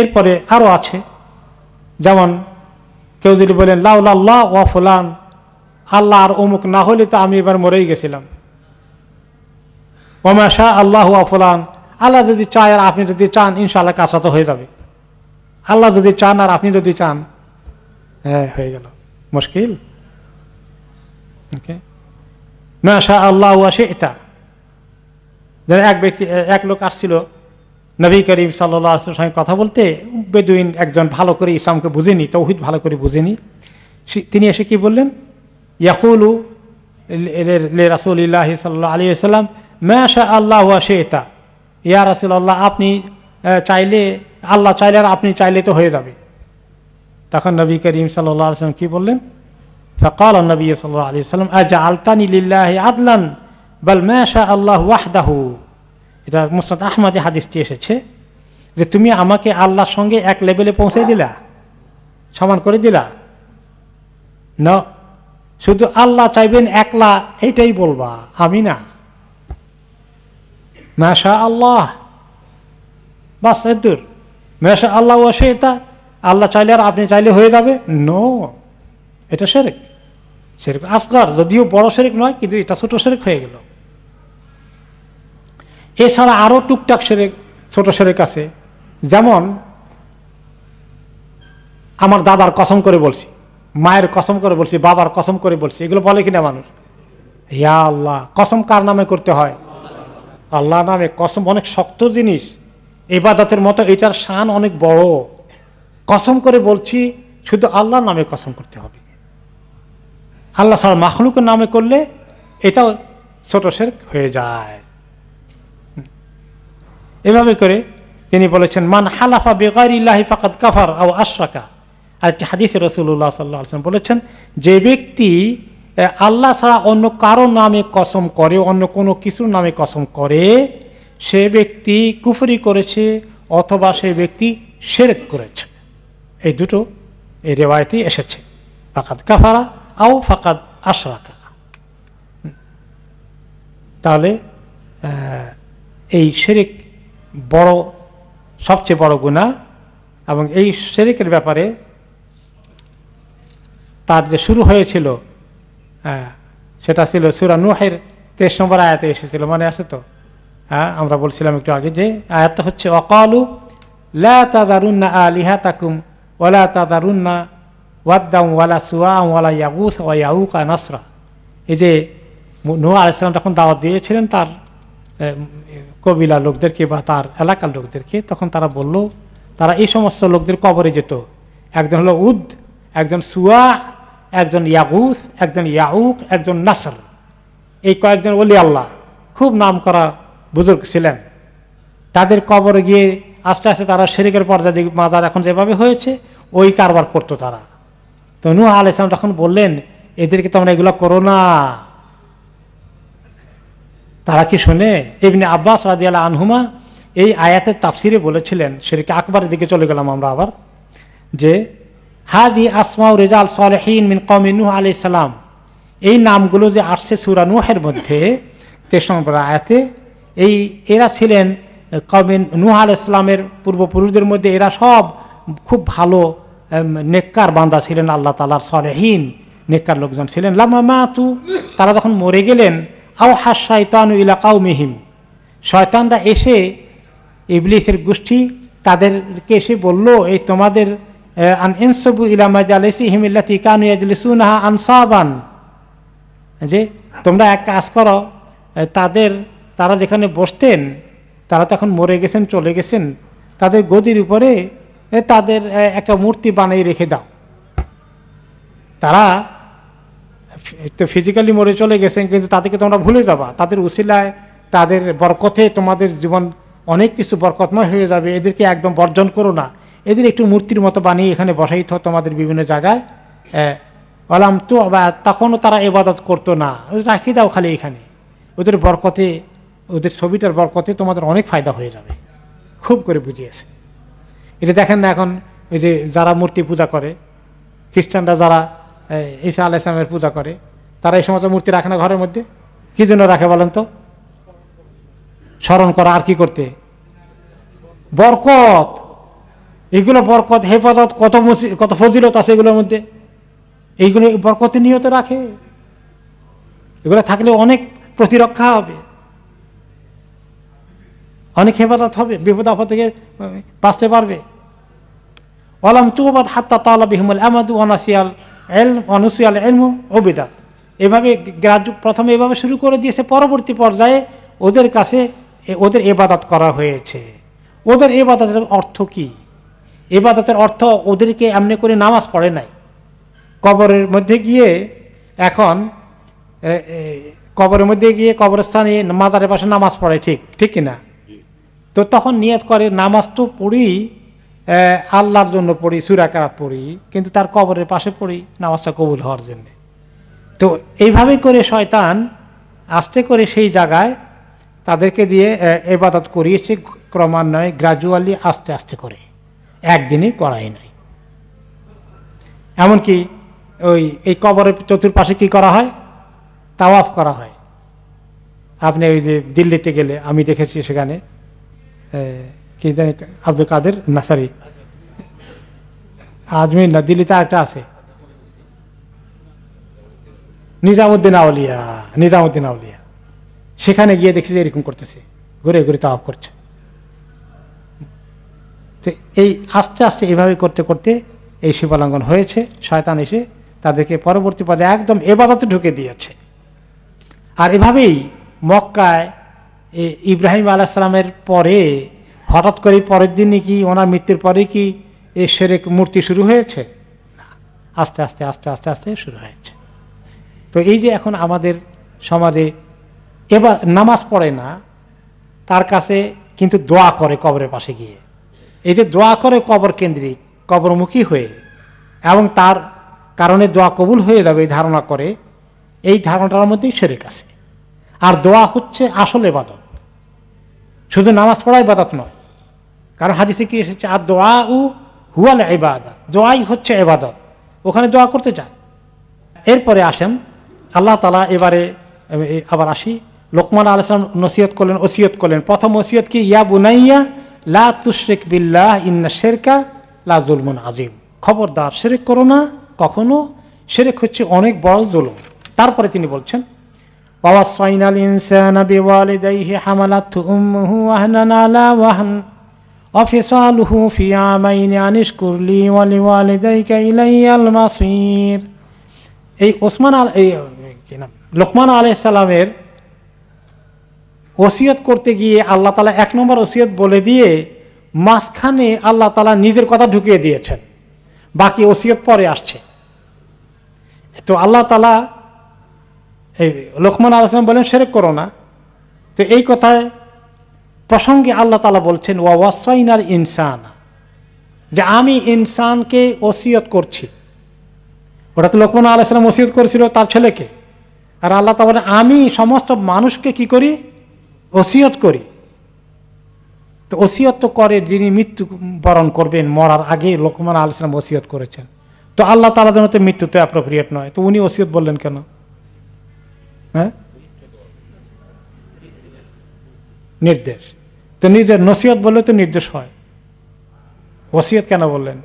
এরপরে আরো আছে, যেমন কেউ যদি বলেন লাউলাল্লাহ ওয়া ফুলান, আল্লাহ আর অমুক না হলে তো আমি এবার মরেই গেছিলাম। ওয়া মা শা আল্লাহু ওয়া ফুলান, আল্লাহ যদি চায় আর আপনি যদি চান ইনশাআল্লাহ কাজ তো হয়ে যাবে। আল্লাহ যদি চান আর আপনি যদি চান, হ্যাঁ হয়ে গেল, মুশকিল। ওকে, মা শা আল্লাহু ওয়া শি'তা। এক লোক আসছিল নবী করিম সাল্লাল্লাহু আলাইহি ওয়াসাল্লামের সঙ্গে কথা বলতে, বেদুইন একজন ভালো করে ইসলামকে বুঝেনি, তাওহীদ ভালো করে বুঝেনি। তিনি এসে কি বললেন, ইয়াকুলু লিরাসূলিল্লাহি সাল্লাল্লাহু আলাইহি ওয়াসাল্লাম মা শা আল্লাহু ওয়া শি'তা, ইয়া রাসূলুল্লাহ, আপনি চাইলে, আল্লাহ চাইলে আর আপনি চাইলে তো হয়ে যাবে। তখন নবী করিম সাল্লাল্লাহু আলাইহি ওয়াসাল্লাম কি বললেন, ফাকাল নবী সাল্লাল্লাহু আলাইহি ওয়াসাল্লাম আজআলতানি লিল্লাহি আদলান বাল মা শা আল্লাহু ওয়াহদাহু। এটা মুসনাদ আহমদে হাদিসটি এসেছে যে তুমি আমাকে আল্লাহর সঙ্গে এক লেভেলে পৌঁছে দিলা, সমান করে দিলা না, শুধু আল্লাহ চাইবেন একলা এইটাই বলবা, আমি না। মাশা আল্লাহ, বাস এদুর। মাশা আল্লাহ ওয়া শি'তা, আল্লাহ চাইলে আর আপনি চাইলে হয়ে যাবে, নো, এটা শিরক। শিরক আসগর, যদিও বড় শিরক নয়, কিন্তু এটা ছোট শিরক হয়ে গেল। এছাড়া আরো টুকটাক শিরক, ছোট শিরক আছে, যেমন আমার দাদার কসম করে বলছি, মায়ের কসম করে বলছি, বাবার কসম করে বলছি, এগুলো বলে কিনা মানুষ? ইয়া আল্লাহ, কসম কার নামে করতে হয়? আল্লাহ নামে। কসম অনেক শক্ত জিনিস, ইবাদতের মতো এটার শান অনেক বড়। কসম করে বলছি, শুধু আল্লাহর নামে কসম করতে হবে। আল্লাহ ছাড়া মাখলুকের নামে করলে এটাও ছোট শিরক হয়ে যায়। এভাবে করে তিনি বলেছেন, মান হালাফা বিগাইরিল্লাহি ফাকাদ কাফার আও আশরাকা। আরেকটি হাদিসে রাসূলুল্লাহ সাল্লাল্লাহু আলাইহি ওয়াসাল্লাম বলেছেন, যে ব্যক্তি আল্লাহ ছাড়া অন্য কারো নামে কসম করে, অন্য কোনো কিছুর নামে কসম করে, সে ব্যক্তি কুফরি করেছে অথবা সে ব্যক্তি শিরক করেছে। এই দুটো এই রিওয়ায়াতে এসেছে, ফাকাদ কাফারা আও ফাকাদ আশরাকা। তাহলে এই শিরক বড়, সবচেয়ে বড় গুনাহ। এবং এই শিরকের ব্যাপারে তার যে শুরু হয়েছিল, সেটা ছিল সূরা নূহের 23 নম্বর আয়াতে এসেছিল, মনে আছে তো? হ্যাঁ, আমরা বলছিলাম একটু আগে যে আয়াতটা হচ্ছে ওয়াকালু লা তাযারুন্না আলিহাতাকুম ওয়ালা তাযারুন্না ওয়াদ্দাম ওয়ালা সুওয়া ওয়ালা ইয়াগুস ওয়া ইয়াউকা নাসরা। এই যে নূহ আলাইহিস সালাম তখন দাওয়াত দিয়েছিলেন তার কবিলা লোকদেরকে বা তার এলাকার লোকদেরকে, তখন তারা বলল, তারা এই সমস্ত লোকদের কবরে যেত। একজন হলো উদ, একজন সুয়া, একজন ইয়াগুস, একজন ইয়াউক, একজন নাসর। এই কয়েকজন ওলি আল্লাহ, খুব নাম করা বুজুর্গ ছিলেন। তাদের কবরে গিয়ে আস্তে আস্তে তারা শিরকের পর্যায়ে মাজার এখন যেভাবে হয়েছে ওই কারবার করতো তারা। তো নূহ আলাইহিস সালাম তখন বললেন, এদেরকে তোমরা এগুলো করো না। তারা কি শুনে? ইবনে আব্বাস রাদিয়াল্লাহু আনহুমা এই আয়াতের তাফসিরে বলেছিলেন, শিরকে আকবরের দিকে চলে গেলাম আমরা আবার, যে হাদি আসমাউ রিজাল সালেহিন মিন কওমি নূহ আলাইহিস সালাম, এই নামগুলো যে আসছে সূরা নূহের মধ্যে 23 নম্বর আয়াতে, এরা ছিলেন কওমি নূহ আলাইহিস সালামের পূর্বপুরুষদের মধ্যে, এরা সব খুব ভালো নেককার বান্দা ছিলেন, আল্লাহ তাআলার সালেহিন নেককার লোকজন ছিলেন। লাম্মা মাতু, তারা যখন মরে গেলেন, আওহা শায়তানু ইলা কাওমিহিম, শয়তানরা এসে, ইবলিসের গোষ্ঠী তাদেরকে এসে বলল, এই তোমাদের আন ইনসাবু ইলা মাজালিসিহিম আল্লাতী কানু ইয়াজলিসুনাহা আনসাবান, যে তোমরা এক কাজ করো, তারা যেখানে বসতেন, তারা তখন মরে গেছেন, চলে গেছেন, তাদের গদির উপরে তাদের একটা মূর্তি বানিয়ে রেখে দাও। তারা তো ফিজিক্যালি মরে চলে গেছেন, কিন্তু তাদেরকে তোমরা ভুলে যাবা, তাদের উসিলায়, তাদের বরকতে তোমাদের জীবন অনেক কিছু বরকতময় হয়ে যাবে। এদেরকে একদম বর্জন করো না, এদের একটু মূর্তির মতো বানিয়ে এখানে বসাই থাকো তোমাদের বিভিন্ন জায়গায়। বললাম তো, তখনও তারা ইবাদত করতো না, রাখি দাও খালি এখানে, ওদের বরকতে, ওদের ছবিটার বরকতে তোমাদের অনেক ফায়দা হয়ে যাবে, খুব করে বুঝিয়েছে। এটা দেখেন না এখন ওই যে যারা মূর্তি পূজা করে, খ্রিস্টানরা যারা ঈসা আলাইহিস সালামের পূজা করে, তারা এই সমস্ত মূর্তি রাখে না ঘরের মধ্যে। কি জন্য রাখে বলেন তো? স্মরণ করা, আর কি করতে? বরকত। এইগুলো বরকত, হেফাজত, কত ফজিলত আছে এগুলোর মধ্যে। এইগুলো বরকতের নিয়তে রাখে। এগুলো থাকলে অনেক প্রতিরক্ষা হবে, অনেক হেফাজত হবে, বিপদ আপদ থেকে বাঁচতে পারবে। ওয়ালাম তুবাদ হাত্তা তালা বিহিমুল আমাদু অনাসিয়াল ইলম অনুসিয়াল ইলমু উবিদাত। এভাবে প্রথমে এভাবে শুরু করে দিয়েছে, পরবর্তী পর্যায়ে ওদের কাছে ওদের ইবাদত করা হয়েছে। ওদের ইবাদতের অর্থ কি? ইবাদতের অর্থ ওদেরকে এমনি করে নামাজ পড়ে নাই। কবরের মধ্যে গিয়ে এখন কবরের মধ্যে গিয়ে কবরস্থানে মাজারের পাশে নামাজ পড়ে, ঠিক কিনা? তো তখন নিয়ত করে নামাজ তো পড়ি, আল্লাহর জন্য পড়ি, সূরা কেরাত পড়ি, কিন্তু তার কবরের পাশে পড়ি নামাজটা কবুল হওয়ার জন্য। তো এইভাবে করে শয়তান আস্তে করে সেই জায়গায় তাদেরকে দিয়ে ইবাদত করিয়েছে, ক্রমান্বয়ে গ্রাজুয়ালি, আস্তে আস্তে করে, একদিনই করাই নাই। এমনকি এই কবরের চতুর্পাশে কি করা হয়? তাওয়াফ করা হয়। আপনি ওই যে দিল্লিতে গেলে আমি দেখেছি, সেখানে কি জানি আব্দুল কাদের না, সরি আজমির না, দিল্লিতে আরেকটা আছে, নিজামুদ্দিন আউলিয়া। সেখানে গিয়ে দেখছি যে এরকম করতেছে, ঘুরে ঘুরে তাওয়াফ করছে। তো এই আস্তে আস্তে এইভাবে করতে করতে এই শিবালঙ্ঘন হয়েছে। শয়তান এসে তাদেরকে পরবর্তী পর্যায়ে একদম ইবাদতে ঢুকে দিয়েছে। আর এভাবেই মক্কায় ইব্রাহিম আলাইহিস সালামের পরে হঠাৎ করে পরের দিনই কি, ওনার মৃত্যুর পরে কি এই শিরক মূর্তি শুরু হয়েছে? আস্তে আস্তে আস্তে আস্তে আস্তে শুরু হয়েছে। তো এই যে এখন আমাদের সমাজে এবার নামাজ পড়ে না, তার কাছে কিন্তু দোয়া করে কবরের পাশে গিয়ে। এই যে দোয়া করে কবর কেন্দ্রিক, কবরমুখী হয়ে, এবং তার কারণে দোয়া কবুল হয়ে যাবে এই ধারণা করে, এই ধারণাটার মধ্যেই শিরক আছে। আর দোয়া হচ্ছে আসল ইবাদত, শুধু নামাজ পড়া ইবাদত নয়। কারণ হাদিসে কি এসেছে? আর দোয়া হুয়াল ইবাদত, দোয়াই হচ্ছে ইবাদত। ওখানে দোয়া করতে যায়। এরপরে আসেন আল্লাহ তাআলা, এবারে আবার আসি, লোকমান আলাইহিস সালাম নসিহত করলেন, ওসিয়ত করলেন। প্রথম ওসিয়ত কি? ইয়া বুনাইয়া লা তুশরিক বিল্লাহ ইন্না শিরকা লা যুলমুন আযীম। খবরদার শিরক করো না কখনো, শিরক হচ্ছে অনেক বড় জুলুম। তারপরে তিনি বলছেন, ওয়াসাইনাল ইনসানা বিওয়ালিদাইহি হামালাতহু উম্মুহু ওয়াহনান আলা ওয়াহন ওয়া ফিসালুহু ফি আমাইনি আনিশকুর লি ওয়া লিওয়ালিদাইকা ইলাইয়াল মাসির। এই লোকমান আলাইহিস সালামের ওসিয়ত করতে গিয়ে আল্লাহ তাআলা 1 নম্বর ওসিয়ত বলে দিয়ে মাঝখানে আল্লাহ তাআলা নিজের কথা ঢুকিয়ে দিয়েছেন, বাকি ওসিয়ত পরে আসছে। তো আল্লাহ তাআলা এই লোকমান আলাইহিস সালাম বলেন শিরক করো না। তো এই কথায় প্রসঙ্গে আল্লাহ তাআলা বলছেন ওয়া ওয়াসাইনাল ইনসানা, যে আমি ইনসানকে ওসিয়ত করছি। ওটা তো লোকমান আলাইহিস সালাম ওসিয়ত করেছিল তার ছেলেকে, আর আল্লাহ তাআলা বলেন আমি সমস্ত মানুষকে কি করি? ওসিয়ত করি। তো ওসিয়ত তো করে যিনি মৃত্যুবরণ করবেন, মরার আগে লোকমান আলাইহিস সালাম ওসিয়ত করেছেন। তো আল্লাহ তাআলার জন্য তো মৃত্যুতে অ্যাপ্রোপ্রিয়েট নয়, তো উনি ওসিয়ত বললেন কেন? হ্যাঁ, নির্দেশ। তো নিজের নসিহত বললে তো নির্দেশ হয়, ওসিয়ত কেন বললেন?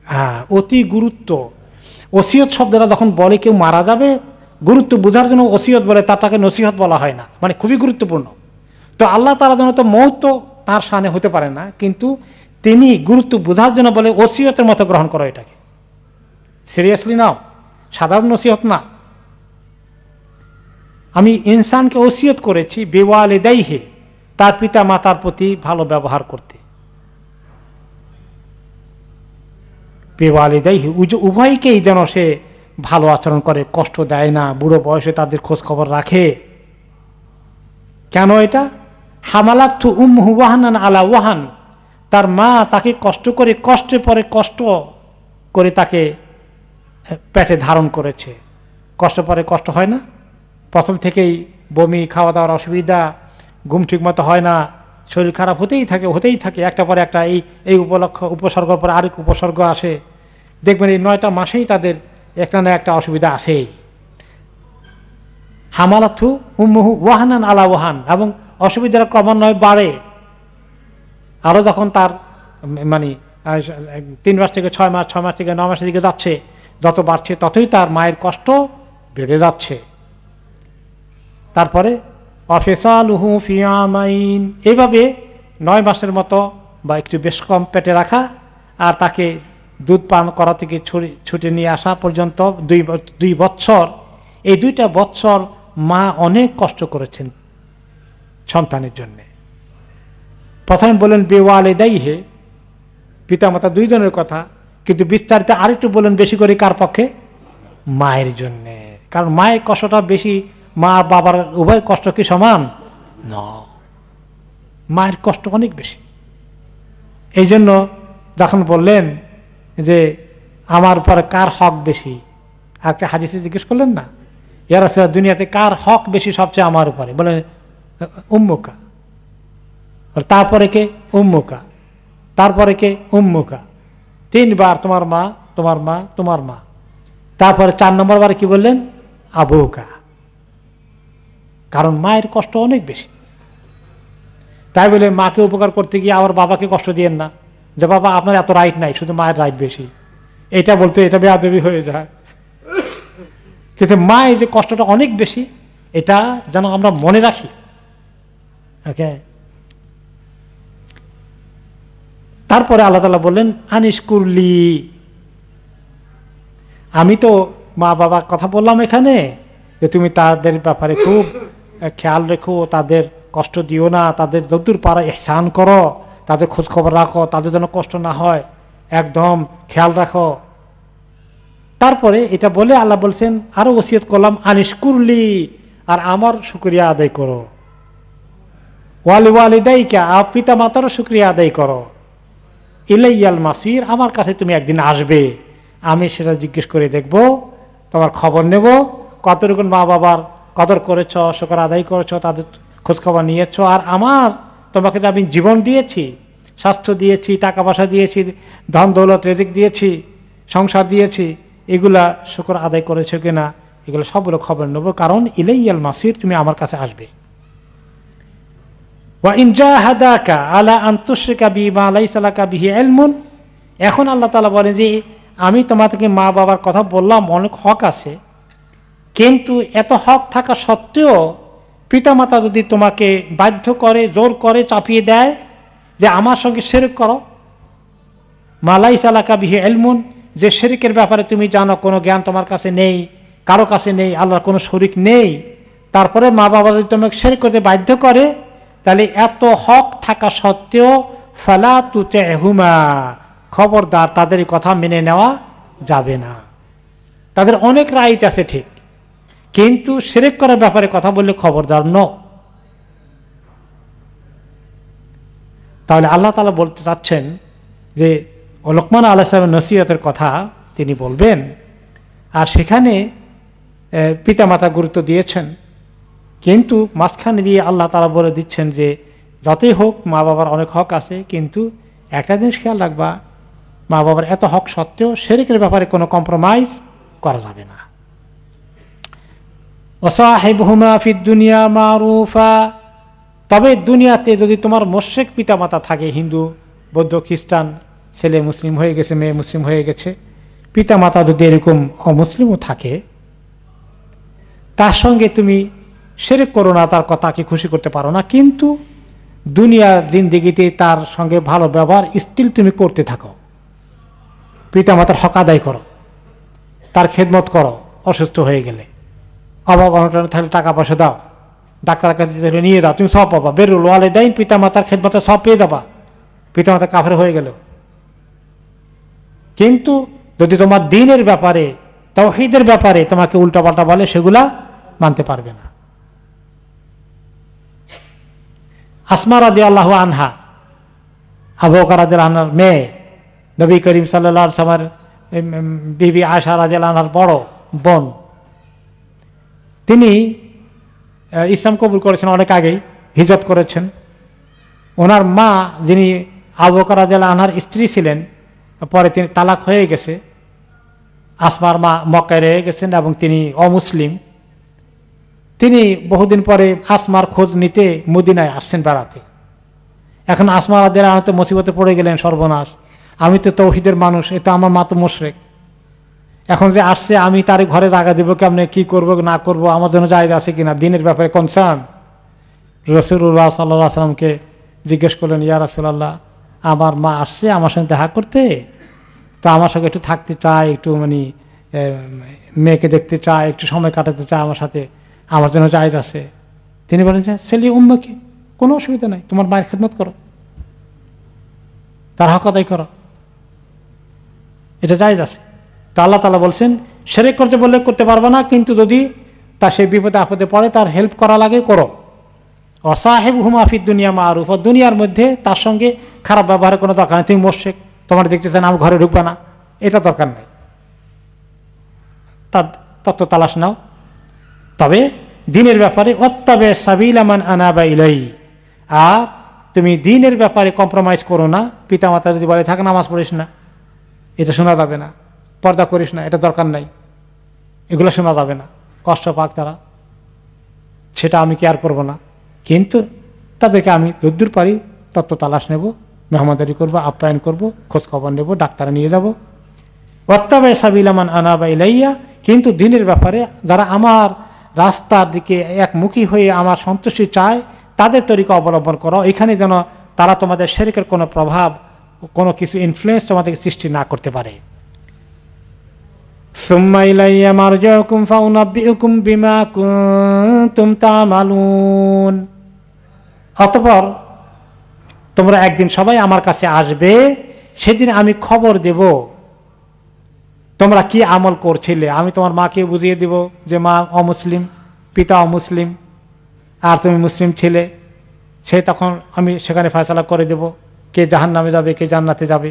হ্যাঁ, অতি গুরুত্ব। ওসিয়ত শব্দটা যখন বলে কেউ মারা যাবে, গুরুত্ব বোঝার জন্য ওসিয়ত বলে, তারটাকে নসিহত বলা হয় না, মানে খুবই গুরুত্বপূর্ণ। তো আল্লাহ তাআলার জন্য তো মওত তার শানে হতে পারে না, কিন্তু তিনি গুরুত্ব বোঝার জন্য বলে ওসিয়তের মতো গ্রহণ করো, এটাকে সিরিয়াসলি নাও, সাধারণ নসিহত না। আমি ইনসানকে ওসিয়ত করেছি বিওয়ালিদাইহি, তার পিতা মাতার প্রতি ভালো ব্যবহার করতে। বিওয়ালিদাইহি, উভয়কেই যেন সে ভালো আচরণ করে, কষ্ট দেয় না, বুড়ো বয়সে তাদের খোঁজ খবর রাখে। কেন এটা? হামালাতহু উম্মুহু ওয়াহনান আলা ওয়াহান, তার মা তাকে কষ্ট করে, কষ্টের পরে কষ্ট করে তাকে পেটে ধারণ করেছে। কষ্ট পরে কষ্ট হয় না? প্রথম থেকেই বমি, খাওয়া দাওয়ার অসুবিধা, ঘুম ঠিক মতো হয় না, শরীর খারাপ হতেই থাকে, একটা পরে একটা এই উপসর্গের পরে আরেক উপসর্গ আসে। দেখবেন এই 9টা মাসেই তাদের একটা না একটা অসুবিধা আসেই। হামালাথু উম্মুহু ওয়াহানান আলা ওয়াহান, এবং অসুবিধার ক্রমান্বয়ে বাড়ে। আরও যখন তার মানে 3 মাস থেকে 6 মাস, 6 মাস থেকে 9 মাসের দিকে যাচ্ছে, যত বাড়ছে ততই তার মায়ের কষ্ট বেড়ে যাচ্ছে। তারপরে অফিসালুহু ফি আমাইন, এইভাবে 9 মাসের মতো বা একটু বেশ কম পেটে রাখা, আর তাকে দুধ পান করা থেকে ছুটে নিয়ে আসা পর্যন্ত 2 বৎসর। এই 2টা বৎসর মা অনেক কষ্ট করেছেন সন্তানের জন্যে। প্রথমে বলেন বেওয়ালিদাইহি, পিতামাতা 2 জনের কথা, কিন্তু বিস্তারিত আরেকটু বলেন বেশি করে কার পক্ষে? মায়ের জন্যে। কারণ মায়ের কষ্টটা বেশি, মা বাবার উভয়ের কষ্ট কি সমান? না, মায়ের কষ্ট অনেক বেশি। এই জন্য যখন বললেন যে আমার উপরে কার হক বেশি, আর একটা হাদিসে জিজ্ঞেস করলেন না, ইয়া রাসূলুল্লাহ দুনিয়াতে কার হক বেশি সবচেয়ে আমার উপরে? বলে উম্মুকা। তারপরে কে? উম্মুকা। তারপরে কে? উম্মুকা। 3 বার তোমার মা, তোমার মা, তোমার মা। তারপরে 4 নম্বর বারে কি বললেন? আবুকা। কারণ মায়ের কষ্ট অনেক বেশি। তাই বলে মাকে উপকার করতে গিয়ে আবার বাবাকে কষ্ট দিয়েন না, যে বাবা আপনার এত রাইট নাই, শুধু মায়ের রাইট বেশি। এটা বলতে এটা বেয়াদবি হয়ে যায়। কিন্তু মায়ের যে কষ্টটা অনেক বেশি, এটা যেন আমরা মনে রাখি। ওকে। তারপরে আল্লাহ তাআলা বললেন আনিশ কুরলি, আমি তো মা বাবার কথা বললাম এখানে, যে তুমি তাদের ব্যাপারে খুব খেয়াল রেখো, তাদের কষ্ট দিও না, তাদের যতদূর পারা ইহসান করো, তাদের খোঁজ খবর রাখো, তাদের যেন কষ্ট না হয়, একদম খেয়াল রাখো। তারপরে এটা বলে আল্লাহ বলছেন আরো ওসিয়ত করলাম আনিশ কুরলি, আর আমার শুকরিয়া আদায় করো। ওয়ালিদাইকা, পিতা মাতারও শুকরিয়া আদায় করো। ইলাইয়াল মাসির, আমার কাছে তুমি একদিন আসবে, আমি সেটা জিজ্ঞেস করে দেখব, তোমার খবর নেব, কতটুকু মা বাবার কদর করেছ, শুকর আদায় করেছ, তাদের খোঁজখবর নিয়েছ। আর আমার তোমাকে যে আমি জীবন দিয়েছি, স্বাস্থ্য দিয়েছি, টাকা পয়সা দিয়েছি, ধন দৌলত রিজিক দিয়েছি, সংসার দিয়েছি, এগুলা শুকর আদায় করেছ কিনা, এগুলো সবগুলো খবর নেব, কারণ ইলাইয়াল মাসির, তুমি আমার কাছে আসবে। ওয়া ইন জাহাদাকা আলা আন তুশরিকা বিমা লাইসা লাকা বিহি ইলমুন, এখন আল্লাহ তাআলা বলেন যে আমি তোমাদেরকে মা বাবার কথা বললাম, অনেক হক আছে, কিন্তু এত হক থাকা সত্ত্বেও পিতামাতা যদি তোমাকে বাধ্য করে, জোর করে, চাপিয়ে দেয় যে আমার সঙ্গে শিরক করো, মা লাইসা লাকা বিহি ইলমুন, যে শিরকের ব্যাপারে তুমি জানো, কোনো জ্ঞান তোমার কাছে নেই, কারো কাছে নেই, আল্লাহর কোনো শরীক নেই, তারপরে মা বাবা যদি তোমাকে শিরক করতে বাধ্য করে, তাহলে এত হক থাকা সত্ত্বেও ফালা তুতিহুমা, খবরদার তাদের কথা মেনে নেওয়া যাবে না। তাদের অনেক রাইট আছে ঠিক, কিন্তু শিরক করার ব্যাপারে কথা বললে খবরদার ন। তাহলে আল্লাহ তাআলা বলতে চাচ্ছেন যে লোকমান আলাইহিস সালামের নসিহতের কথা তিনি বলবেন, আর সেখানে পিতামাতা গুরুত্ব দিয়েছেন, কিন্তু মাঝখানে দিয়ে আল্লাহ তাআলা বলে দিচ্ছেন যে যতই হোক মা বাবার অনেক হক আছে, কিন্তু একটা জিনিস খেয়াল রাখবা, মা বাবার এত হক সত্ত্বেও শিরকের ব্যাপারে কোনো কম্প্রোমাইজ করা যাবে না। ওয়াসাহিবহুমা ফিদ দুনিয়া মারুফা, তবে দুনিয়াতে যদি তোমার মুশরিক পিতামাতা থাকে, হিন্দু, বৌদ্ধ, খ্রিস্টান, ছেলে মুসলিম হয়ে গেছে, মেয়ে মুসলিম হয়ে গেছে, পিতামাতা যদি এরকম অমুসলিমও থাকে, তার সঙ্গে তুমি শিরক করো না, তার কথাকে খুশি করতে পারো না, কিন্তু দুনিয়ার জিন্দেগিতে তার সঙ্গে ভালো ব্যবহার স্টিল তুমি করতে থাকো, পিতামাতার হক আদায় করো, তার খেদমত করো, অসুস্থ হয়ে গেলে, অভাব অনটন থাকলে টাকা পয়সা দাও, ডাক্তারের কাছে নিয়ে যাও, তুমি সব পাবা। বেরুল ওয়ালিদাইন, পিতামাতার খেদমতে সব পেয়ে যাবা, পিতামাতা কাফের হয়ে গেল। কিন্তু যদি তোমার দ্বীনের ব্যাপারে, তাওহীদের ব্যাপারে তোমাকে উল্টাপাল্টা বলে, সেগুলা মানতে পারবে না। আসমা রাদিয়াল্লাহু আনহা, আবু বকর রাদিয়াল্লাহু আনহার মেয়ে, নবী করিম সাল্লাল্লাহু আলাইহি ওয়াসাল্লামের বিবি আয়েশা রাদিয়াল্লাহু আনহার বড় বোন, তিনি ইসলাম কবুল করেছেন অনেক আগেই, হিজরত করেছেন, ওনার মা যিনি আবু বকর রাদিয়াল্লাহু আনহার স্ত্রী ছিলেন, পরে তিনি তালাক হয়ে গেছে, আসমার মা মক্কায় রয়ে গেছেন এবং তিনি অমুসলিম। তিনি বহুদিন পরে আসমার খোঁজ নিতে মদিনায় আসছেন বেড়াতে। এখন আসমা রাদিয়াল্লাহু আনহা তো মুসিবতে পড়ে গেলেন, সর্বনাশ, আমি তো তৌহিদের মানুষ, এটা আমার মা তো মুশরিক, এখন যে আসছে আমি তার ঘরে জায়গা দেবো কেমনে, কি করব না করব, আমার জন্য জায়েজ আছে কিনা, দিনের ব্যাপারে কনসার্ন। রাসূলুল্লাহ সাল্লাল্লাহু আলাইহি ওয়াসাল্লামকে জিজ্ঞেস করলেন, ইয়া রাসূলুল্লাহ, আমার মা আসছে আমার সঙ্গে দেখা করতে, তো আমার সঙ্গে একটু থাকতে চায়, একটু মানে মেয়েকে দেখতে চায়, একটু সময় কাটাতে চায় আমার সাথে, আমার জন্য জায়েজ আছে? তিনি বলেন যে ছেলে উম্মুকি, কোনো অসুবিধা নাই, তোমার মায়ের খেদমত করো, তার হক আদায় করো, এটা জায়েজ আছে। তো আল্লাহ তাআলা বলছেন শিরক করতে বললে করতে পারবে না, কিন্তু যদি তা সেই বিপদে আপদে পড়ে তার হেল্প করা লাগে করো। ওয়াসাহিবহুমা ফিদ দুনিয়া মারুফ, দুনিয়ার মধ্যে তার সঙ্গে খারাপ ব্যবহারের কোনো দরকার নেই। তুমি মুশরিক, তোমার দেখতেছেন আমার ঘরে ঢুকবা না, এটা দরকার নেই, তার তত্ত্ব তালাশ নাও। তবে দ্বীনের ব্যাপারে ওয়াত্তাবি সাবিলা মান আনাবা ইলাই, আর তুমি দ্বীনের ব্যাপারে কম্প্রোমাইজ করো না। পিতামাতা যদি বলে থাক নামাজ পড়িস না, এটা শোনা যাবে না, পর্দা করিস না, এটা দরকার নাই, এগুলো শোনা যাবে না, কষ্ট পাক তারা, সেটা আমি কেয়ার করব না, কিন্তু তাদেরকে আমি যদ্দূর পারি তত্ত্ব তালাশ নেব, মেহমানদারি করবো, আপ্যায়ন করব, খোঁজ খবর নেব, ডাক্তারে নিয়ে যাব। ওয়াত্তাবি সাবিলা মান আনাবা ইলাইয়া, কিন্তু দ্বীনের ব্যাপারে যারা আমার রাস্তার দিকে একমুখী হয়ে আমার সন্তুষ্টি চায় তাদের তরিকা অবলম্বন করো, এখানে যেন তারা তোমাদের শিরকের কোনো প্রভাব, কোনো কিছু ইনফ্লুয়েন্স তোমাদেরকে সৃষ্টি না করতে পারে। সুম্মা ইলাইয়া মারজিউকুম ফাউনাব্বিউকুম বিমা কুনতুম তা'মালুন, অতঃপর তোমরা একদিন সবাই আমার কাছে আসবে, সেদিন আমি খবর দেব তোমরা কি আমল করছিলে। আমি তোমার মাকে বুঝিয়ে দিব যে মা অমুসলিম, পিতা অমুসলিম, আর তুমি মুসলিম ছিলে, সে তখন আমি সেখানে ফয়সালা করে দেব কে জাহান্নামে যাবে কে জান্নাতে যাবে,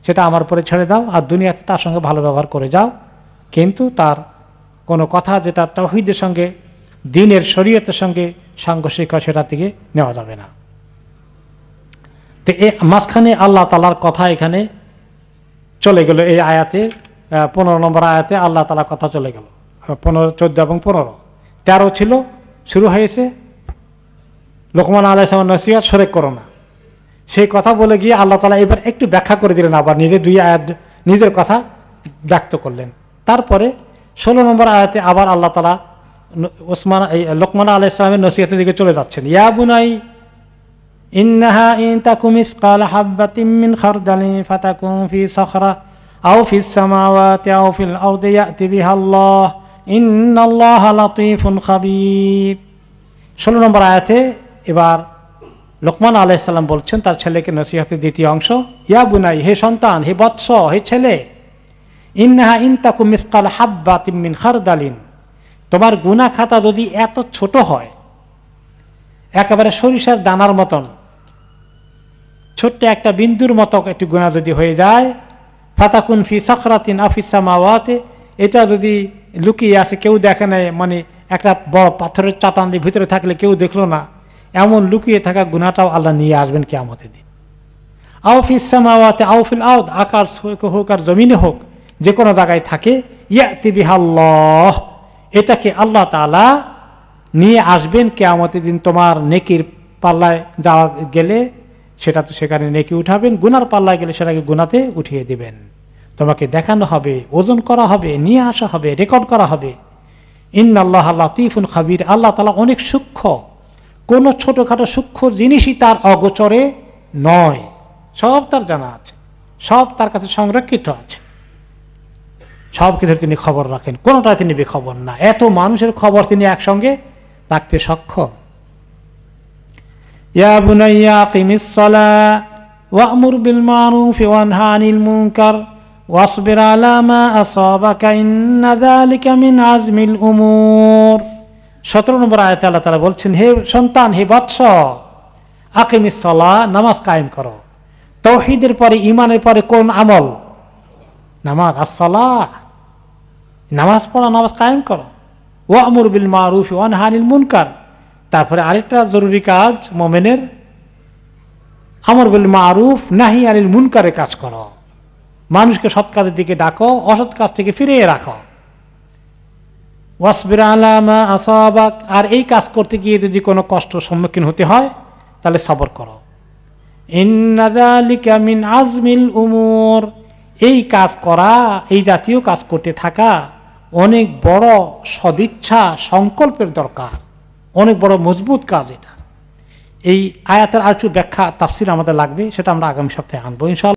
সেটা আমার উপরে ছেড়ে দাও, আর দুনিয়াতে তার সঙ্গে ভালো ব্যবহার করে যাও, কিন্তু তার কোনো কথা যেটা তাওহীদের সঙ্গে দ্বীনের শরীয়তের সঙ্গে সাংঘর্ষিক হয় সেটা থেকে নেওয়া যাবে না। তো এই মাঝখানে আল্লাহ তাআলার কথা এখানে চলে গেল, এই আয়াতে 15 নম্বর আয়াতে আল্লাহ তাআলার কথা চলে গেল। 15, 14 এবং 15, 13 ছিল, শুরু হয়েছে লোকমান আলাইহিস সালামের নসিহত, শিরক করো না, সেই কথা বলে গিয়ে আল্লাহ তাআলা এবার একটু ব্যাখ্যা করে দিলেন, আবার নিজে 2 আয়াত নিজের কথা ব্যক্ত করলেন। তারপরে 16 নম্বর আয়াতে আবার আল্লাহ তাআলা লোকমান আলাইহিস সালামের নসিহতের দিকে চলে যাচ্ছেন। ইয়া বুনাই ইন্নাহা ইন তাকুম মিসকাল হাববাতিন মিন খারদালিন ফাতাকুন ফি সাখরা আও ফিস সামাওয়াতি আও ফিল আরদি ইয়াতি বিহাল্লাহ ইন্নাল্লাহা লাতীফুন খাবীর। 16 নম্বর আয়াতে এবার লোকমান আলাইহিস সালাম বলছেন তার ছেলেকে নসিহতের দ্বিতীয় অংশ, ইয়া বুনাই, হে সন্তান, হে বৎস, হে ছেলে, ইন্নাহা ইন তাকুম মিসকাল হাববাতিন মিন খারদালিন, তোমার গুনাহ খাতা যদি এত ছোট হয়, একেবারে সরিষার দানার মতন ছোট্ট একটা বিন্দুর মতো একটি গুনাহ যদি হয়ে যায়, ফাতাকুন ফি সাখরাতিন আও ফিস সামাওয়াতি, এটা যদি লুকিয়ে আসে কেউ দেখে নাই, মানে একটা বড় পাথরের চাটানের ভিতরে থাকলে কেউ দেখলো না, এমন লুকিয়ে থাকা গুনাহটাও আল্লাহ নিয়ে আসবেন কিয়ামতের দিন। আও ফিস সামাওয়াতি আও ফিল আরদ, আকাশ হোক আর জমিনে হোক, যে কোনো জায়গায় থাকে, ইয়াতি বিহাল্লাহ, এটাকে আল্লাহ তাআলা নিয়ে আসবেন কিয়ামতের দিন। তোমার নেকির পাল্লায় যাওয়া গেলে সেটা তো সেখানে নেকি উঠাবেন, গুনার পাল্লায় গেলে সেটাকে গুনাতে উঠিয়ে দিবেন, তোমাকে দেখানো হবে, ওজন করা হবে, নিয়ে আসা হবে, রেকর্ড করা হবে। ইন্নাল্লাহা লাতীফুন খাবীর, আল্লাহ তাআলা অনেক সূক্ষ্ম, কোনো ছোটখাটো সূক্ষ্ম জিনিসই তার অগোচরে নয়, সব তার জানা আছে, সব তার কাছে সংরক্ষিত আছে, সব কিছুর তিনি খবর রাখেন, কোনোটা তিনি বেখবর না, এত মানুষের খবর তিনি একসঙ্গে রাখতে সক্ষম। ইয়া বুনাইয়া আকিমিস সালাহ ওয়া'মুর বিল মারুফি ওয়ানহা আনিল মুনকার ওয়াসবির আলা মা আসাবাকা ইন্না যালিকা মিন আজমিল উমুর। 17 নম্বর আয়াতে আল্লাহ তাআলা বলছেন, হে সন্তান, হে বৎস, আকিমিস সালাহ, নামাজ কায়েম করো। তাওহীদের পরে, ঈমানের পরে কোন আমল? নামাজ, as-সালাহ, নামাজ পড়া, নামাজ কায়েম করো। ওয়া'মুর বিল মারুফি ওয়ানহা আনিল মুনকার, তারপরে আরেকটা জরুরি কাজ মুমিনের, আমর বিল মারুফ নাহি আনিল মুনকারের কাজ করো, মানুষকে সৎ কাজের দিকে ডাকো, অসৎ কাজ থেকে ফিরিয়ে রাখো। ওয়াসবির আলা মা আসাবাক, আর এই কাজ করতে গিয়ে যদি কোনো কষ্ট সম্মুখীন হতে হয় তাহলে সবর করো। ইন্না যালিকা মিন আজমিল উমুর, এই কাজ করা, এই জাতীয় কাজ করতে থাকা অনেক বড় সদিচ্ছা সংকল্পের দরকার, অনেক বড় মজবুত কাজ এটা। এই আয়াতের আর একটু ব্যাখ্যা তাফসির আমাদের লাগবে, সেটা আমরা আগামী সপ্তাহে আনবো ইনশাআল্লাহ।